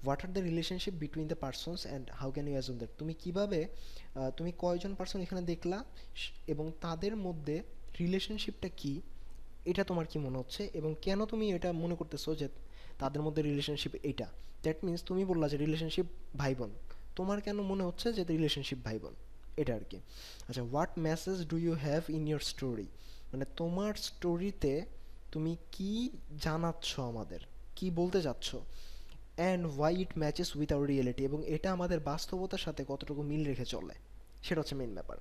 What are the relationship between the persons and how can you assume that. তুমি কীভাবে, তুমি কয়জন পার্সন এখানে দেখলা এবং তাদের মধ্যে রিলেশনশিপটা কী, এটা তোমার কি মনে হচ্ছে এবং কেন তুমি এটা মনে করতেছো যে তাদের মধ্যে রিলেশনশিপ এটা। দ্যাট মিনস তুমি বললা যে রিলেশনশিপ ভাই বোন, তোমার কেন মনে হচ্ছে যে রিলেশনশিপ ভাই বোন, এটা আর কি। আচ্ছা, what message do you have in your story, মানে তোমার স্টোরিতে তুমি কি জানাচ্ছ আমাদের, কি বলতে যাচ্ছ। And why it matches with our reality, এবং এটা আমাদের বাস্তবতার সাথে কতটুকু মিল রেখে চলে, সেটা হচ্ছে মেন ব্যাপার।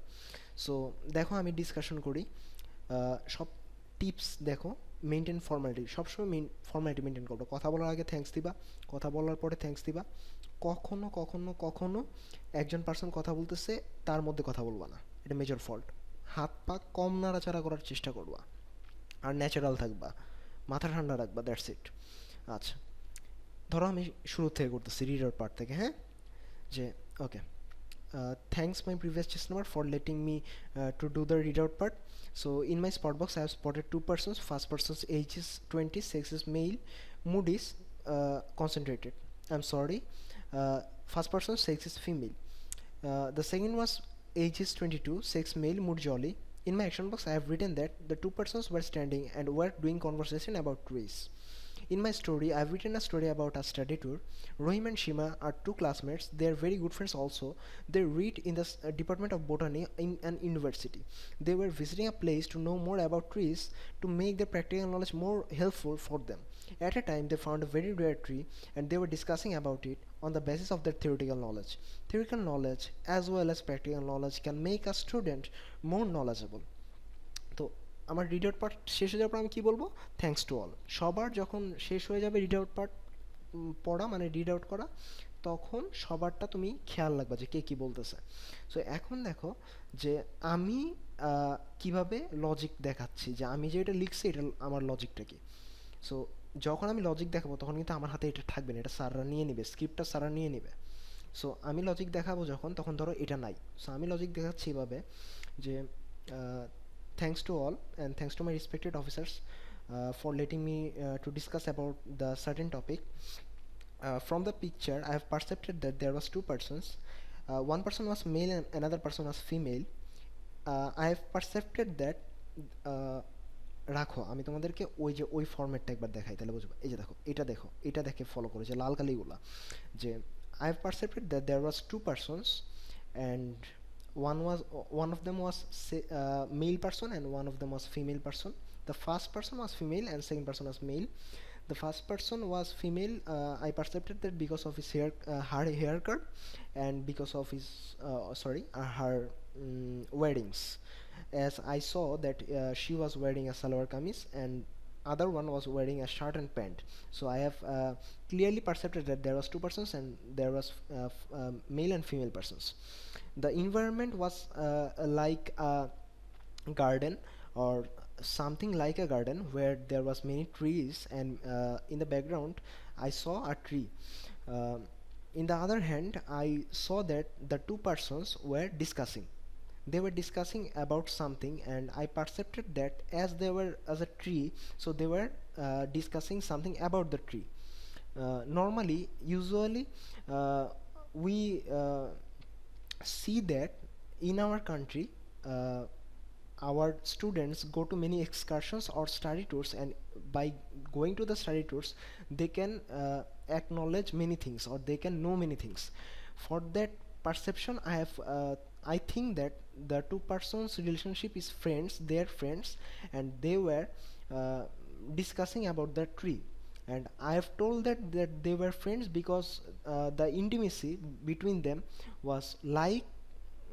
সো দেখো আমি ডিসকাশন করি, সব টিপস দেখো। মেনটেন ফর্মালিটি, সবসময় ফর্মালিটি মেনটেন করবো। কথা বলার আগে থ্যাঙ্কস দিবা, কথা বলার পরে থ্যাঙ্কস দিবা। কখনো কখনো কখনো একজন পার্সন কথা বলতেছে তার মধ্যে কথা বলবা না, এটা মেজর ফল্ট। হাত পা কম নাড়াচাড়া করার চেষ্টা করবা, আর ন্যাচারাল থাকবা, মাথা ঠান্ডা রাখবা, দ্যাটস ইট। আচ্ছা, ধরো আমি শুরু থেকে করতেছি, রিডার পার্ট থেকে, হ্যাঁ, যে ওকে, thanks my previous customer for letting me to do the readout part. So in my spot box I have spotted two persons. First person's age is 20, sex is male, mood is concentrated. I'm sorry, first person's sex is female. The second was age is 22, sex male, mood jolly. In my action box I have written that the two persons were standing and were doing conversation about trees. In my story, I've written a story about a study tour. Rohim and Shima are two classmates. They are very good friends also. They read in the Department of Botany in an university. They were visiting a place to know more about trees to make their practical knowledge more helpful for them. At a time, they found a very rare tree and they were discussing about it on the basis of their theoretical knowledge. Theoretical knowledge as well as practical knowledge can make a student more knowledgeable. তো আমার read out part শেষ হয়ে যাওয়ার পর আমি কী বলবো, thanks to all. সবার যখন শেষ হয়ে যাবে রিড আউট পার্ট পড়া, মানে রিড আউট করা, তখন সবারটা তুমি খেয়াল রাখবা যে কে কী বলতেছে। সো এখন দেখো যে আমি কিভাবে লজিক দেখাচ্ছি, যে আমি যে এটা লিখছি এটা আমার লজিকটা কি। সো যখন আমি লজিক দেখাবো তখন কিন্তু আমার হাতে এটা থাকবে না, এটা স্যাররা নিয়ে নেবে, স্ক্রিপ্টটা স্যাররা নিয়ে নেবে। সো আমি লজিক দেখাবো যখন, তখন ধরো এটা নাই। সো আমি লজিক দেখাচ্ছি এভাবে যে thanks to all and thanks to my respected officers for letting me to discuss about the certain topic. From the picture, I have perceived that there was two persons. One person was male and another person was female. I have perceived that uh, রাখো আমি তোমাদেরকে ওই যে ওই ফরম্যাটটা একবার দেখাই তাহলে বুঝবে। এই যে দেখো এটা দেখে ফলো করো যে লাল কালিগুলা, যে I have perceived that there was two persons and one of them was male person and one of them was female person. The first person was female and second person was male. The first person was female. I perceived that because of his her haircut and because of his her weddings, as I saw that she was wearing a salwar kameez and other one was wearing a shirt and pant. So I have clearly perceived that there was two persons and there was male and female persons. The environment was like a garden or something like a garden where there was many trees and in the background I saw a tree. Um in the other hand, I saw that the two persons were discussing. They were discussing about something and I perceived that as they were as a tree, so they were discussing something about the tree. Usually we see that in our country uh, our students go to many excursions or study tours, and by going to the study tours they can acknowledge many things or they can know many things. For that perception I think that the two persons relationship is friends, they are friends, and they were uh, discussing about the tree. And I have told that they were friends because the intimacy between them was like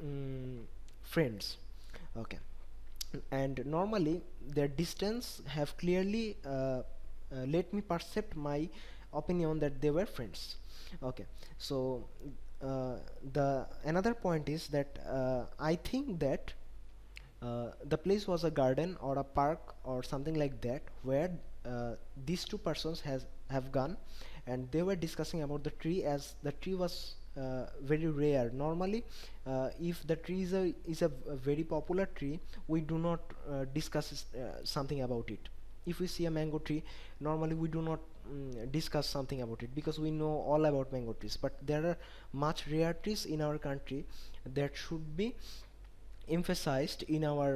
mm, friends. Okay. And normally their distance have clearly let me percept my opinion that they were friends. Okay. So the another point is that I think that the place was a garden or a park or something like that where these two persons has have gone and they were discussing about the tree, as the tree was very rare. Normally if the tree is a very popular tree, we do not discuss something about it. If we see a mango tree, normally we do not discuss something about it because we know all about mango trees, but there are much rare trees in our country that should be emphasized in our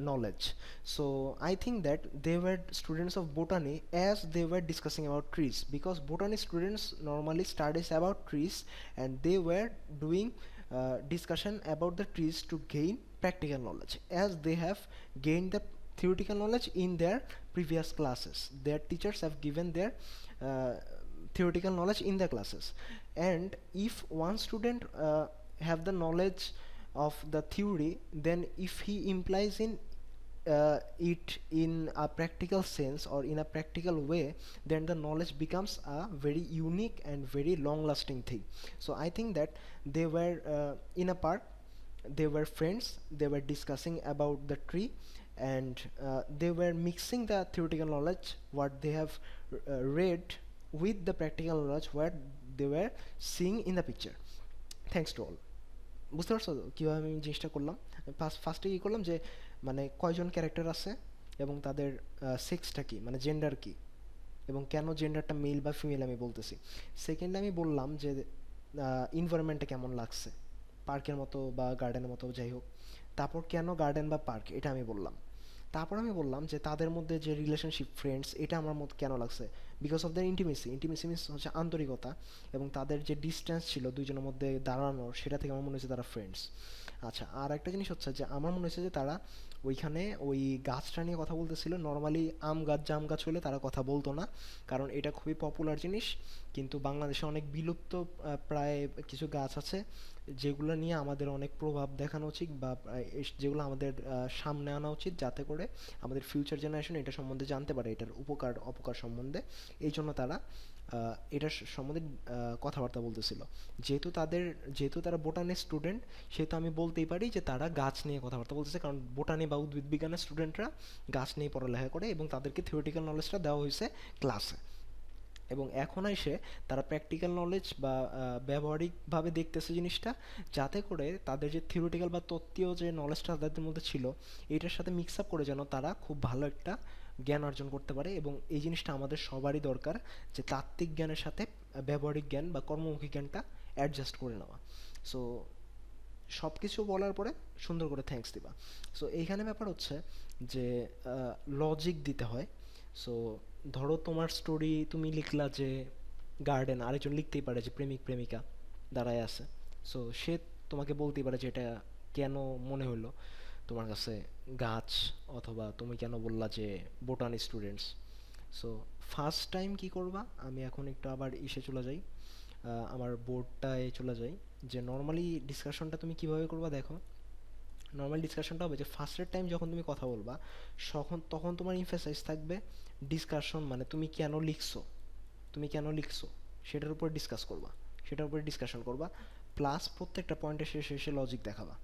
knowledge. So I think that they were students of botany as they were discussing about trees, because botany students normally studies about trees and they were doing discussion about the trees to gain practical knowledge, as they have gained the theoretical knowledge in their previous classes. Their teachers have given their uh, theoretical knowledge in the classes, and if one student have the knowledge of the theory, then if he implies in it in a practical sense or in a practical way, then the knowledge becomes a very unique and very long lasting thing. So I think that they were in a park, they were friends, they were discussing about the tree, and they were mixing the theoretical knowledge what they have read with the practical knowledge what they were seeing in the picture. Thanks to all. বুঝতে পারছো তো কীভাবে আমি জিনিসটা করলাম? ফার্স্টে কী করলাম যে মানে কয়জন ক্যারেক্টার আছে এবং তাদের সেক্সটা কী, মানে জেন্ডার কী, এবং কেন জেন্ডারটা মেল বা ফিমেল আমি বলতেছি। সেকেন্ড আমি বললাম যে এনভায়রনমেন্টটা কেমন লাগছে, পার্কের মতো বা গার্ডেনের মতো যাই হোক। তারপর কেন গার্ডেন বা পার্ক এটা আমি বললাম। তারপর আমি বললাম যে তাদের মধ্যে যে রিলেশনশিপ ফ্রেন্ডস এটা আমার মধ্যে কেন লাগছে, because of their intimacy. Intimacy means হচ্ছে আন্তরিকতা, এবং তাদের যে ডিস্টেন্স ছিল দুইজনের মধ্যে দাঁড়ানোর, সেটা থেকে আমার মনে হচ্ছে তারা ফ্রেন্ডস। আচ্ছা, আর একটা জিনিস হচ্ছে যে আমার মনে হচ্ছে যে তারা ওইখানে ওই গাছটা নিয়ে কথা বলতেছিল। নর্মালি আম গাছ জাম গাছ হলে তারা কথা বলতো না, কারণ এটা খুবই পপুলার জিনিস। কিন্তু বাংলাদেশে অনেক বিলুপ্ত প্রায় কিছু গাছ আছে যেগুলো নিয়ে আমাদের অনেক প্রভাব দেখানো উচিত, বা যেগুলো আমাদের সামনে আনা উচিত, যাতে করে আমাদের ফিউচার জেনারেশন এটা সম্বন্ধে জানতে পারে, এটার উপকার অপকার সম্বন্ধে। এই জন্য তারা এটার সম্বন্ধে কথাবার্তা বলতেছিল। যেহেতু তারা বোটানির স্টুডেন্ট, সেহেতু আমি বলতেই পারি যে তারা গাছ নিয়ে কথাবার্তা বলতেছে, কারণ বোটানি বা উদ্ভিদ বিজ্ঞানের স্টুডেন্টরা গাছ নিয়ে পড়ালেখা করে এবং তাদেরকে থিওরিটিক্যাল নলেজটা দেওয়া হয়েছে ক্লাসে। এবং এখন এসে তারা প্র্যাকটিক্যাল নলেজ বা ব্যবহারিকভাবে দেখতেছে জিনিসটা, যাতে করে তাদের যে থিওরিটিক্যাল বা তত্ত্বীয় যে নলেজটা তাদের মধ্যে ছিল এইটার সাথে মিক্স আপ করে যেন তারা খুব ভালো একটা জ্ঞান অর্জন করতে পারে। এবং এই জিনিসটা আমাদের সবারই দরকার, যে তাত্ত্বিক জ্ঞানের সাথে ব্যবহারিক জ্ঞান বা কর্মমুখী জ্ঞানটা অ্যাডজাস্ট করে নেওয়া। সো সব কিছু বলার পরে সুন্দর করে থ্যাঙ্কস দিবা। সো এইখানে ব্যাপার হচ্ছে যে লজিক দিতে হয়। সো ধরো তোমার স্টোরি তুমি লিখলা যে গার্ডেন, আরেকজন লিখতেই পারে যে প্রেমিক প্রেমিকা দাঁড়ায় আছে। সো সে তোমাকে বলতেই পারে যে এটা কেন মনে হলো তোমার কাছে গাছ, অথবা তুমি কেন বললা যে botany students. So first time কি করবা, আমি এখন একটু আবার ইসে চলে যাই, আমার বোর্ডটায় চলে যাই। যে নর্মালি ডিসকাশনটা তুমি কিভাবে করবা দেখো। নর্মাল ডিসকাশনটা হবে যে ফার্স্টের টাইম যখন তুমি কথা বলবা তখন তোমার ইমফেসাইজ থাকবে ডিসকাশন, মানে তুমি কেন লিখছো, তুমি কেন লিখছো সেটার উপর ডিসকাস করবা, সেটার উপরে ডিসকাশন করবা। প্লাস প্রত্যেকটা পয়েন্টের শেষে শেষে লজিক দেখাবা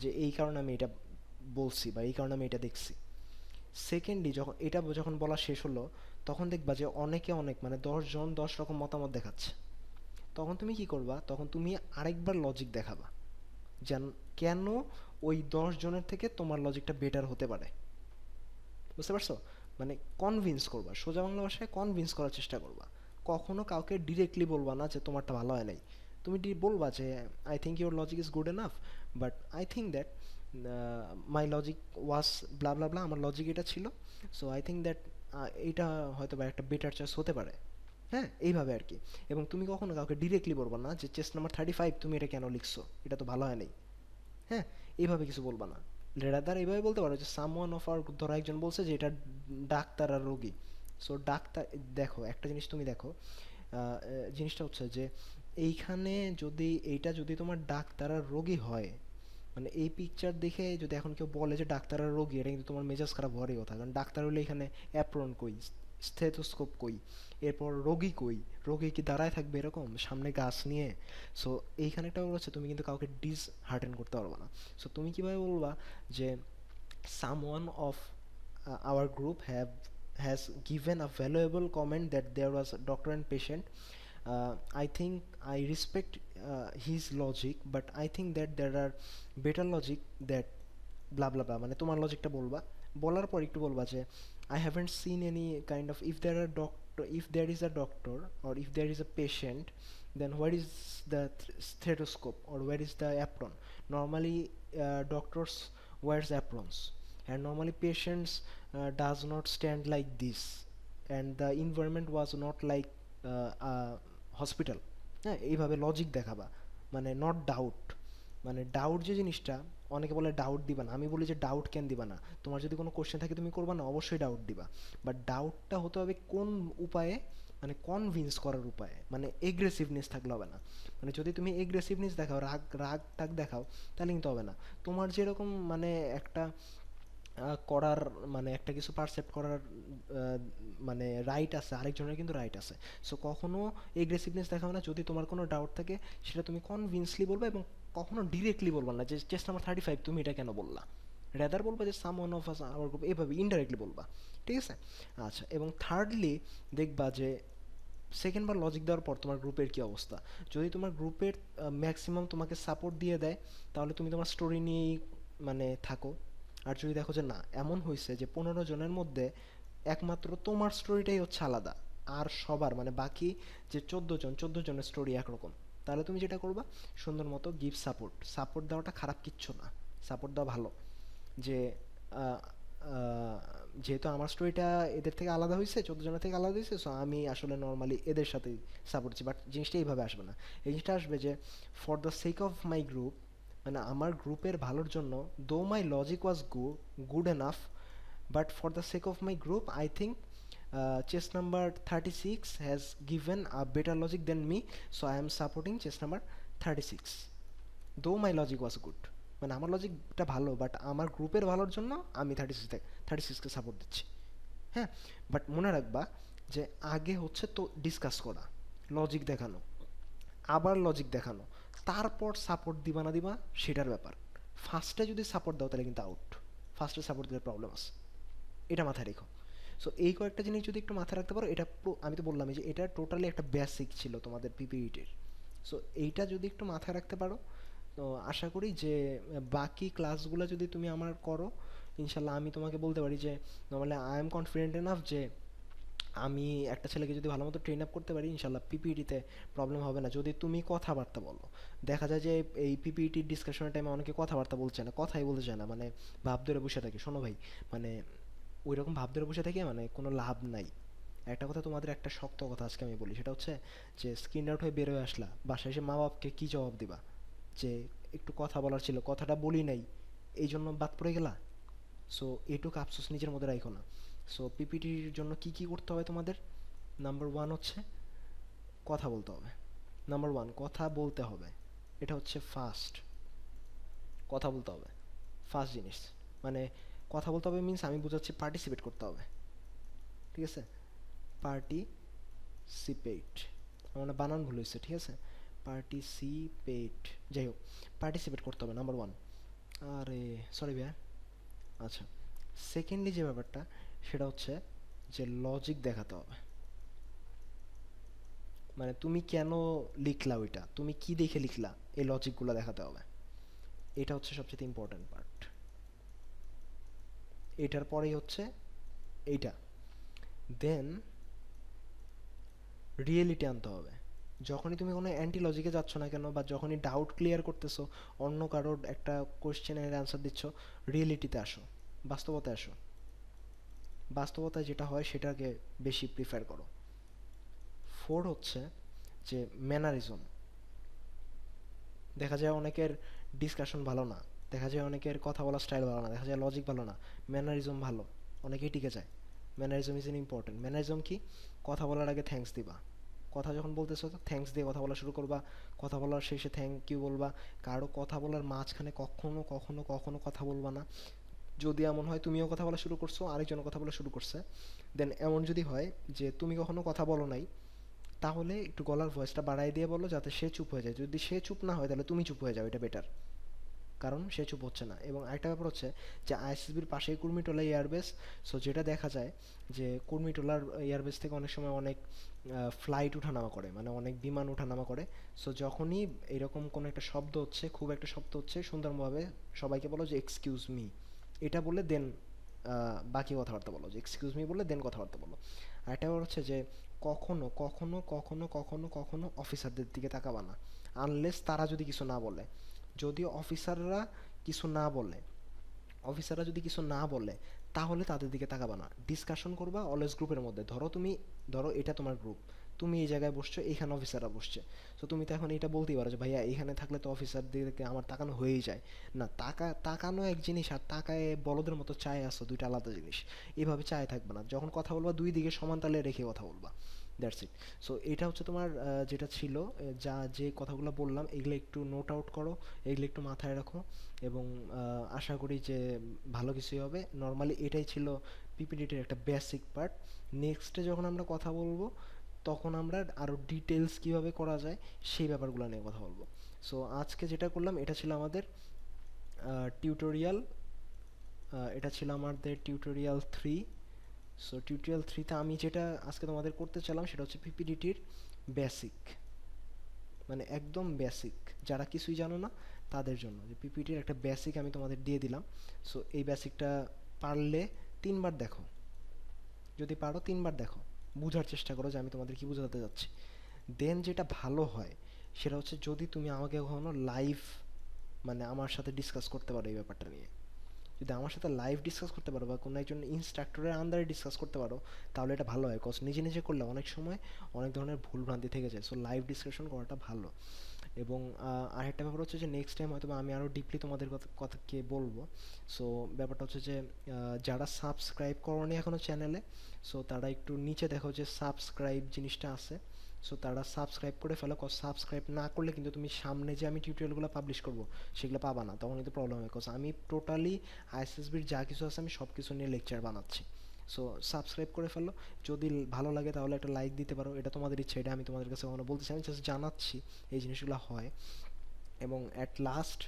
যে এই কারণে আমি এটা বলছি বা এই কারণে আমি এটা দেখছি। সেকেন্ডলি যখন বলা শেষ হলো, তখন দেখবা যে অনেকে অনেক মানে 10 জন 10 রকম মতামত দেখাচ্ছে। তখন তুমি কি করবা, তখন তুমি আরেকবার লজিক দেখাবা যেন কেন ওই 10 জনের থেকে তোমার লজিকটা বেটার হতে পারে। বুঝতে পারছো? মানে কনভিন্স করবা, সোজা বাংলা ভাষায় কনভিন্স করার চেষ্টা করবা। কখনো কাউকে ডিরেক্টলি বলবা না যে তোমারটা ভালো হয় নাই। তুমি বলবা যে I think your logic is good enough, but I think that my logic was blah blah blah, আমার লজিক এটা ছিল। সো আই থিঙ্ক দ্যাট এইটা হয়তো বা একটা বেটার চয়েস হতে পারে। হ্যাঁ, এইভাবে আর কি। এবং তুমি কখনো কাউকে ডিরেক্টলি বলবা না যে চেস্ট নাম্বার 35 তুমি এটা কেন লিখছো, এটা তো ভালো হয় নাই। হ্যাঁ, এইভাবে কিছু বলবা না। রাদার এইভাবে বলতে পারো যে সামওয়ান অফ আর, ধরো একজন বলছে যে এটা ডাক্তার আর রোগী। সো ডাক্তার, দেখো একটা জিনিস তুমি দেখো, জিনিসটা হচ্ছে যে এইখানে যদি এইটা যদি তোমার ডাক্তার আর রোগী হয়, মানে এই পিকচার দেখে যদি এখন কেউ বলে যে ডাক্তার আর রোগী, এটা কিন্তু তোমার মেজাজ খারাপ হওয়ারই কথা। কারণ ডাক্তার হলে এখানে অ্যাপ্রন কই, স্থেথোস্কোপ কই, এরপর রোগী কই, রোগী কি দাঁড়ায় থাকবে এরকম সামনে গাছ নিয়ে? সো এইখানে একটা হচ্ছে তুমি কিন্তু কাউকে হার্টেন করতে পারবে না। সো তুমি কিভাবে বলবা যে someone of our group have has given a valuable comment that there was a doctor and patient. I think I respect his logic, but I think that there are better logic that blah blah blah, মানে তোমার লজিকটা বলবা। বলার পর একটু বলবা যে I haven't seen any kind of, if there are doctor, if there is a doctor or if there is a patient, then where is the stethoscope or where is the apron? Normally doctors wears aprons, and normally patients does not stand like this, and the environment was not like hospital. হ্যাঁ, এইভাবে logic দেখাবা, মানে not doubt. মানে doubt যে জিনিসটা, অনেকে বলে doubt দিবা না, আমি বলি যে ডাউট কেন দিবা না? তোমার যদি কোনো কোশ্চেন থাকে তুমি করবা না, অবশ্যই ডাউট দিবা। বাট ডাউটটা হতে হবে কোন উপায়ে, মানে কনভিন্স করার উপায়ে, মানে এগ্রেসিভনেস থাকলে হবে না। মানে যদি তুমি এগ্রেসিভনেস দেখাও, রাগ রাগ টাগ দেখাও, তাহলে কিন্তু হবে না। তোমার যেরকম মানে একটা করার, মানে একটা কিছু পারসেপ্ট করার মানে রাইট আছে, আরেকজনের কিন্তু রাইট আছে। সো কখনো এগ্রেসিভনেস দেখাও না। যদি তোমার কোনো ডাউট থাকে সেটা তুমি কনভিন্সলি বলবা, এবং কখনো ডিরেক্টলি বলবা না যে চেস্ট নাম্বার 35 তুমি এটা কেন বললা। রেদার বলবা যে some one of us our group, এইভাবে ইনডাইরেক্টলি বলবা। ঠিক আছে? আচ্ছা, এবং থার্ডলি দেখবা যে সেকেন্ড বার লজিক দেওয়ার পর তোমার গ্রুপের কী অবস্থা। যদি তোমার গ্রুপের ম্যাক্সিমাম তোমাকে সাপোর্ট দিয়ে দেয়, তাহলে তুমি তোমার স্টোরি নিয়েই মানে থাকো। আর যদি দেখো যে না, এমন হয়েছে যে 15 জনের মধ্যে একমাত্র তোমার স্টোরিটাই হচ্ছে আলাদা, আর সবার মানে বাকি যে 14 জনের স্টোরি একরকম, তাহলে তুমি যেটা করবা, সুন্দর মতো গিভ সাপোর্ট। সাপোর্ট দেওয়াটা খারাপ কিচ্ছু না, সাপোর্ট দেওয়া ভালো। যে আহ, আহ, যেহেতু আমার স্টোরিটা এদের থেকে আলাদা হয়েছে, 14 জনের থেকে আলাদা হয়েছে, সো আমি আসলে নর্মালি এদের সাথেই সাপোর্ট দিচ্ছি। বাট জিনিসটা এইভাবে আসবে না। এই জিনিসটা আসবে যে for the sake of my group, মানে আমার গ্রুপের ভালোর জন্য, though my logic was good enough, but for the sake of my group I think chess number 36 has given a better logic than me, so I am supporting chess number 36, though my logic was good. মানে আমার লজিকটা ভালো, but আমার গ্রুপের ভালোর জন্য আমি 36কে support দিচ্ছি। হ্যাঁ, বাট মনে রাখবা যে আগে হচ্ছে তো ডিসকাস করা, লজিক দেখানো, আবার লজিক দেখানো, তারপর সাপোর্ট দিবা না দিবা সেটার ব্যাপার। ফার্স্টে যদি সাপোর্ট দাও তাহলে কিন্তু আউট, ফার্স্টে সাপোর্ট দিলে প্রবলেম আছে, এটা মাথায় রেখো। সো এই কয়েকটা জিনিস যদি একটু মাথায় রাখতে পারো, এটা আমি তো বললামই যে এটা টোটালি একটা বেসিক ছিল তোমাদের পিপিইটির। সো এইটা যদি একটু মাথায় রাখতে পারো, তো আশা করি যে বাকি ক্লাসগুলো যদি তুমি আমার করো, ইনশাল্লাহ আমি তোমাকে বলতে পারি যে normally I am confident enough যে আমি একটা ছেলেকে যদি ভালো মতো ট্রেন আপ করতে পারি, ইনশাল্লাহ পিপিইটিতে প্রবলেম হবে না যদি তুমি কথাবার্তা বলো। দেখা যায় যে এই পিপিইটি ডিসকাশনের টাইমে অনেকে কথাবার্তা বলছে না, কথাই বলতে চায় না, মানে ভাব ধরে বসে থাকে। শোনো ভাই, মানে ওই রকম ভাব ধরে বসে থেকে মানে কোনো লাভ নাই। একটা কথা তোমাদের, একটা শক্ত কথা আজকে আমি বলি, সেটা হচ্ছে যে স্ক্রিন আউট হয়ে বেরোয় আসলা, বাসায় এসে মা বাপকে কি জবাব দিবা? যে একটু কথা বলার ছিল, কথাটা বলি নাই, এই জন্য বাদ পড়ে গেলা। সো এটুকু আফসোস নিজের মধ্যে রাখো না। সো পিপিটির জন্য কি কি করতে হবে তোমাদের? নাম্বার ওয়ান হচ্ছে কথা বলতে হবে। নাম্বার ওয়ান, কথা বলতে হবে। এটা হচ্ছে ফার্স্ট। কথা বলতে হবে ফার্স্ট জিনিস। মানে কথা বলতে হবে মিন্স আমি বোঝাচ্ছি পার্টিসিপেট করতে হবে। ঠিক আছে? পার্টিসিপেট, আমার না বানান ভুল হয়েছে, ঠিক আছে? পার্টিসিপেট, যাই হোক, পার্টিসিপেট করতে হবে নাম্বার ওয়ান। আরে সরি ভাইয়া। আচ্ছা, সেকেন্ডলি যে ব্যাপারটা, সেটা হচ্ছে যে লজিক দেখাতে হবে। মানে তুমি কেন লিখলা ওইটা, তুমি কি দেখে লিখলা, এই লজিকগুলো দেখাতে হবে। এটা হচ্ছে সবচেয়ে ইম্পর্ট্যান্ট পার্ট। এটার পরেই হচ্ছে এইটা, দেন রিয়েলিটি আনতে হবে। যখনই তুমি কোনো অ্যান্টি লজিকে যাচ্ছ না কেন, বা যখনই ডাউট ক্লিয়ার করতেছো, অন্য কারোর একটা কোয়েশ্চেনের অ্যান্সার দিচ্ছ, রিয়েলিটিতে আসো, বাস্তবতায় আসো। বাস্তবতায় যেটা হয় সেটাকে বেশি প্রিফার করো। ফোর হচ্ছে যে ম্যানারিজম। দেখা যায় অনেকের ডিসকাশন ভালো না, দেখা যায় অনেকের কথা বলার স্টাইল ভালো না, দেখা যায় লজিক ভালো না, ম্যানারিজম ভালো, অনেকেই টিকে যায়। Mannerism is in important. Mannerism কি? কথা বলার আগে থ্যাঙ্কস দিবা। কথা যখন বলতেছো তো থ্যাঙ্কস দিয়ে কথা বলা শুরু করবা। কথা বলার শেষে থ্যাংক ইউ বলবা। কারো কথা বলার মাঝখানে কখনো কখনো কখনো কথা বলবা না। যদি এমন হয় তুমিও কথা বলা শুরু করছো, আরেকজনও কথা বলা শুরু করছে, দেন এমন যদি হয় যে তুমি কখনো কথা বলো নাই, তাহলে একটু গলার ভয়েসটা বাড়াই দিয়ে বলো, যাতে সে চুপ হয়ে যায়। যদি সে চুপ না হয় তাহলে তুমি চুপ হয়ে যাও, এটা বেটার। কারণ সে চুপ হচ্ছে না। এবং আরেকটা ব্যাপার হচ্ছে যে আইএসএসবির পাশেই কুর্মিটোলা এয়ারবেস। সো যেটা দেখা যায় যে কুর্মিটোলার এয়ারবেস থেকে অনেক সময় অনেক ফ্লাইট ওঠানামা করে, মানে অনেক বিমান ওঠানামা করে। সো যখনই এরকম কোনো একটা শব্দ হচ্ছে, খুব একটা শব্দ হচ্ছে, সুন্দরভাবে সবাইকে বলো যে এক্সকিউজ মি, এটা বলে দেন বাকি কথাবার্তা বলো। যে এক্সকিউজ মি বলে দেন কথাবার্তা বলো। আরেকটা ব্যাপার হচ্ছে যে কখনো কখনো কখনো কখনো কখনো অফিসারদের দিকে তাকাবা না, আনলেস তারা যদি কিছু না বলে। যদি অফিসাররা কিছু না বলে, অফিসাররা যদি কিছু না বলে, তাহলে তাদের দিকে তাকাবা না। ডিসকাশন করবা অলওয়েজ গ্রুপের মধ্যে। ধরো এটা তোমার গ্রুপ, তুমি এই জায়গায় বসছো, এইখানে অফিসাররা বসছে। তো তুমি তো এখন এটা বলতেই পারো যে ভাইয়া এইখানে থাকলে তো অফিসারদেরকে আমার তাকানো হয়েই যায়। না, তাকানো এক জিনিস, আর তাকায় বলদের মতো চায় আসো, দুইটা আলাদা জিনিস। এভাবে চায় থাকবে না। যখন কথা বলবা দুই দিকে সমান তালে রেখে কথা বলবা। That's it. সো এটা হচ্ছে তোমার যেটা ছিল, যে কথাগুলো বললাম এগুলো একটু নোট আউট করো, এগুলো একটু মাথায় রাখো, এবং আশা করি যে ভালো কিছুই হবে। নর্মালি এটাই ছিল পিপিটির একটা বেসিক পার্ট। নেক্সটে যখন আমরা কথা বলবো, তখন আমরা আরও ডিটেলস কিভাবে করা যায় সেই ব্যাপারগুলো নিয়ে কথা বলবো। সো আজকে যেটা করলাম এটা ছিল আমাদের টিউটোরিয়াল, এটা ছিল আমাদের টিউটোরিয়াল 3। সো টিউটোরিয়াল 3তে আমি যেটা আজকে তোমাদের করতে চাইলাম সেটা হচ্ছে পিপিটির বেসিক, মানে একদম বেসিক, যারা কিছুই জানো না তাদের জন্য যে পিপিটির একটা বেসিক আমি তোমাদের দিয়ে দিলাম। সো এই বেসিকটা পারলে 3বার দেখো, যদি পারো 3বার দেখো, বোঝার চেষ্টা করো যে আমি তোমাদের কি বোঝাতে যাচ্ছি। দেন যেটা ভালো হয় সেটা হচ্ছে যদি তুমি আমাকে কখনো লাইভ, মানে আমার সাথে ডিসকাস করতে পারো এই ব্যাপারটা নিয়ে। যদি আমার সাথে লাইভ ডিসকাস করতে পারো বা কোনো একজন ইনস্ট্রাক্টরের আন্ডারে ডিসকাস করতে পারো, তাহলে এটা ভালো হয়। কজ নিজে নিজে করলে অনেক সময় অনেক ধরনের ভুল ভ্রান্তি থেকে যায়। সো লাইভ ডিসকাশন করাটা ভালো। এবং আরেকটা ব্যাপার হচ্ছে যে নেক্সট টাইম হয়তো আমি আরও ডিপলি তোমাদের কথাকে বলবো। সো ব্যাপারটা হচ্ছে যে যারা সাবস্ক্রাইব করোনি এখনও চ্যানেলে, সো তারা একটু নিচে দেখো যে সাবস্ক্রাইব জিনিসটা আছে। সো তারা সাবস্ক্রাইব করে ফেলো, কজ সাবস্ক্রাইব না করলে কিন্তু তুমি সামনে যে আমি টিউটোরিয়ালগুলো পাবলিশ করবো সেগুলো পাবা না, তখন কিন্তু প্রবলেম হয়। কজ আমি টোটালি আইএসএসবির যা কিছু আছে আমি সব কিছু নিয়ে লেকচার বানাচ্ছি। সো সাবস্ক্রাইব করে ফেলো। যদি ভালো লাগে তাহলে একটা লাইক দিতে পারো, এটা তোমাদের ইচ্ছা, এটা আমি তোমাদের কাছে কখনো বলতেছি, আমি জাস্ট জানাচ্ছি এই জিনিসগুলো হয়। এবং অ্যাট লাস্ট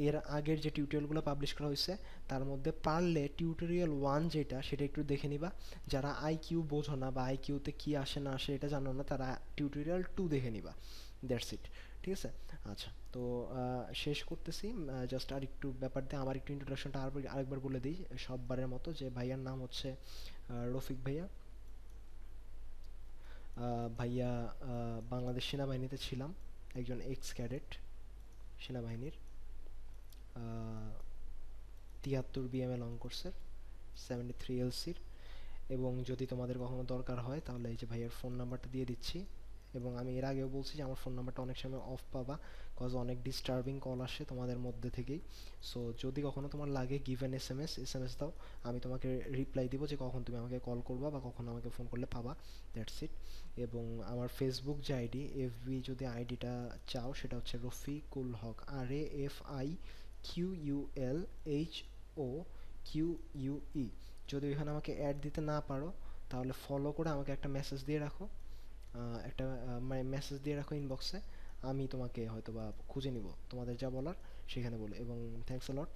এর আগের যে টিউটোরিয়ালগুলো পাবলিশ করা হয়েছে তার মধ্যে পারলে টিউটোরিয়াল 1 যেটা সেটা একটু দেখে নিবা। যারা আইকিউ বোঝো না বা আইকিউতে কি আসে না আসে এটা জানো না, তারা টিউটোরিয়াল 2 দেখে নিবা। That's it. ঠিক আছে? আচ্ছা, তো শেষ করতেছি। জাস্ট আর একটু ব্যাপার দিয়ে আমার একটু ইন্ট্রোডাকশনটা আরেকবার বলে দিই সববারের মতো, যে ভাইয়ার নাম হচ্ছে রফিক ভাইয়া। ভাইয়া বাংলাদেশ সেনাবাহিনীতে ছিলাম, একজন এক্স ক্যাডেট সেনাবাহিনীর, 73 বিএমএ লং কোর্সের, 73 এলসির। এবং যদি তোমাদের কখনো দরকার হয় তাহলে এই যে ভাইয়ের ফোন নাম্বারটা দিয়ে দিচ্ছি। এবং আমি এর আগেও বলছি যে আমার ফোন নাম্বারটা অনেক সময় অফ পাবা, কজ অনেক ডিস্টার্বিং কল আসে তোমাদের মধ্যে থেকেই। সো যদি কখনো তোমার লাগে give an S M S দাও, আমি তোমাকে রিপ্লাই দিব যে কখন তুমি আমাকে কল করবা বা কখন আমাকে ফোন করলে পাবা। That's it. এবং আমার ফেসবুক যে আইডি, এফবি যদি আইডিটা চাও সেটা হচ্ছে রফিকুল হক, RAFIQULHOQUE। যদি এখানে আমাকে অ্যাড দিতে না পারো তাহলে ফলো করে আমাকে একটা মেসেজ দিয়ে রাখো, একটা মেসেজ দিয়ে রাখো ইনবক্সে। আমি তোমাকে হয়তো বা খুঁজে নিব, তোমাদের যা বলার সেখানে বলে। এবং থ্যাঙ্কস আ লট।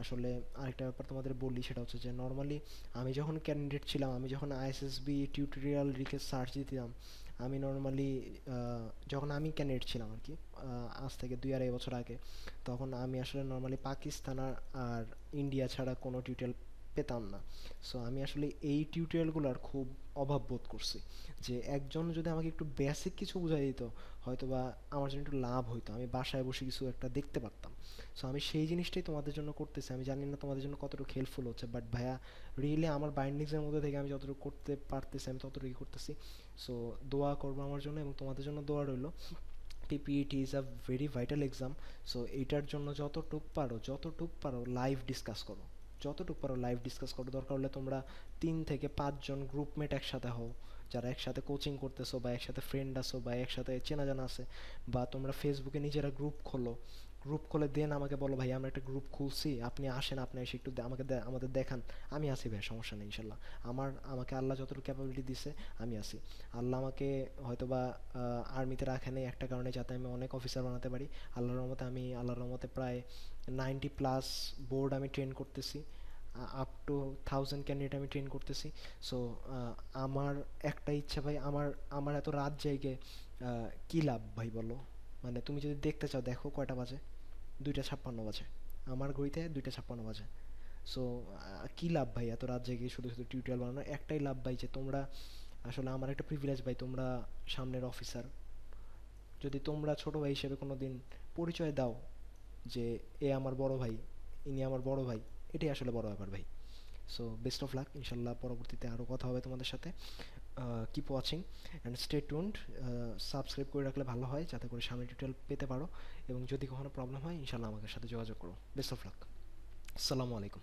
আসলে আরেকটা ব্যাপার তোমাদের বলি, সেটা হচ্ছে যে নর্মালি আমি যখন ক্যান্ডিডেট ছিলাম, আমি যখন আইএসএসবি টিউটোরিয়াল রিকোয়েস্ট সার্চ দিতাম, আমি নর্মালি যখন আমি ক্যান্ডিডেট ছিলাম আর কি, আজ থেকে 2-2.5 বছর আগে, তখন আমি আসলে নর্মালি পাকিস্তান আর ইন্ডিয়া ছাড়া কোনো টিউটোরিয়াল পেতাম না। সো আমি আসলে এই টিউটোরিয়ালগুলোর খুব অভাব বোধ করছি, যে একজন যদি আমাকে একটু বেসিক কিছু বুঝাই দিত হয়তো বা আমার জন্য একটু লাভ হইতো, আমি বাসায় বসে কিছু একটা দেখতে পারতাম। সো আমি সেই জিনিসটাই তোমাদের জন্য করতেছি। আমি জানি না তোমাদের জন্য কতটুকু হেল্পফুল হচ্ছে, বাট ভাইয়া রিয়েলি আমার বাইন্ডিংসের মধ্যে থেকে আমি যতটুকু করতে পারতেছি আমি ততটুকুই করতেছি। সো দোয়া করবো আমার জন্য এবং তোমাদের জন্য দোয়া রইলো। PPET is a very vital exam. So এইটার জন্য যতটুক পারো লাইভ ডিসকাস করো, যতটুকু পারো লাইভ ডিসকাস করো। দরকার হলে তোমরা 3 থেকে 5 জন গ্রুপমেট একসাথে হও, যারা একসাথে কোচিং করতেছো বা একসাথে ফ্রেন্ড আসো বা একসাথে চেনা জানা আছে, বা তোমরা ফেসবুকে নিজেরা গ্রুপ খোলো। গ্রুপ খুলে দেন আমাকে বলো ভাই আমরা একটা গ্রুপ খুলছি, আপনি আসেন, আপনি এসে একটু আমাদের দেখান। আমি আছি ভাই, সমস্যা নেই ইনশাল্লাহ। আমাকে আল্লাহ যতটুকু ক্যাপাবিলিটি দিছে আমি আছি। আল্লাহ আমাকে হয়তোবা আর্মিতে রাখে নাই একটা কারণে, যাতে আমি অনেক অফিসার বানাতে পারি। আল্লাহর রহমতে প্রায় 90+ বোর্ড আমি ট্রেন করতেছি, আপ টু 1000 ক্যান্ডিডেট আমি ট্রেন করতেছি। সো আমার একটা ইচ্ছা ভাই, আমার আমার এত রাত জেগে কী লাভ ভাই বলো? মানে তুমি যদি দেখতে চাও দেখো কয়টা বাজে, 2:56 বাজে, আমার ঘড়িতে 2:56 বাজে। সো কী লাভ ভাই এত রাত জেগে শুধু শুধু টিউটোরিয়াল বানানো? একটাই লাভ ভাই, যে তোমরা আসলে আমার একটা প্রিভিলেজ ভাই, তোমরা সামনের অফিসার। যদি তোমরা ছোট ভাই হিসেবে কোনো দিন পরিচয় দাও যে এ আমার বড় ভাই, ইনি আমার বড় ভাই, এটাই আসলে বড় ব্যাপার ভাই। সো বেস্ট অফ লাক, ইনশাল্লাহ পরবর্তীতে আরও কথা হবে তোমাদের সাথে। Keep watching and stay tuned. Subscribe করে রাখলে ভালো হয়, যাতে করে সামনে টিউটোরিয়াল পেতে পারো। এবং যদি কখনো প্রবলেম হয় ইনশাল্লাহ আমাদের সাথে যোগাযোগ করো। Best of luck. আসসালামু আলাইকুম।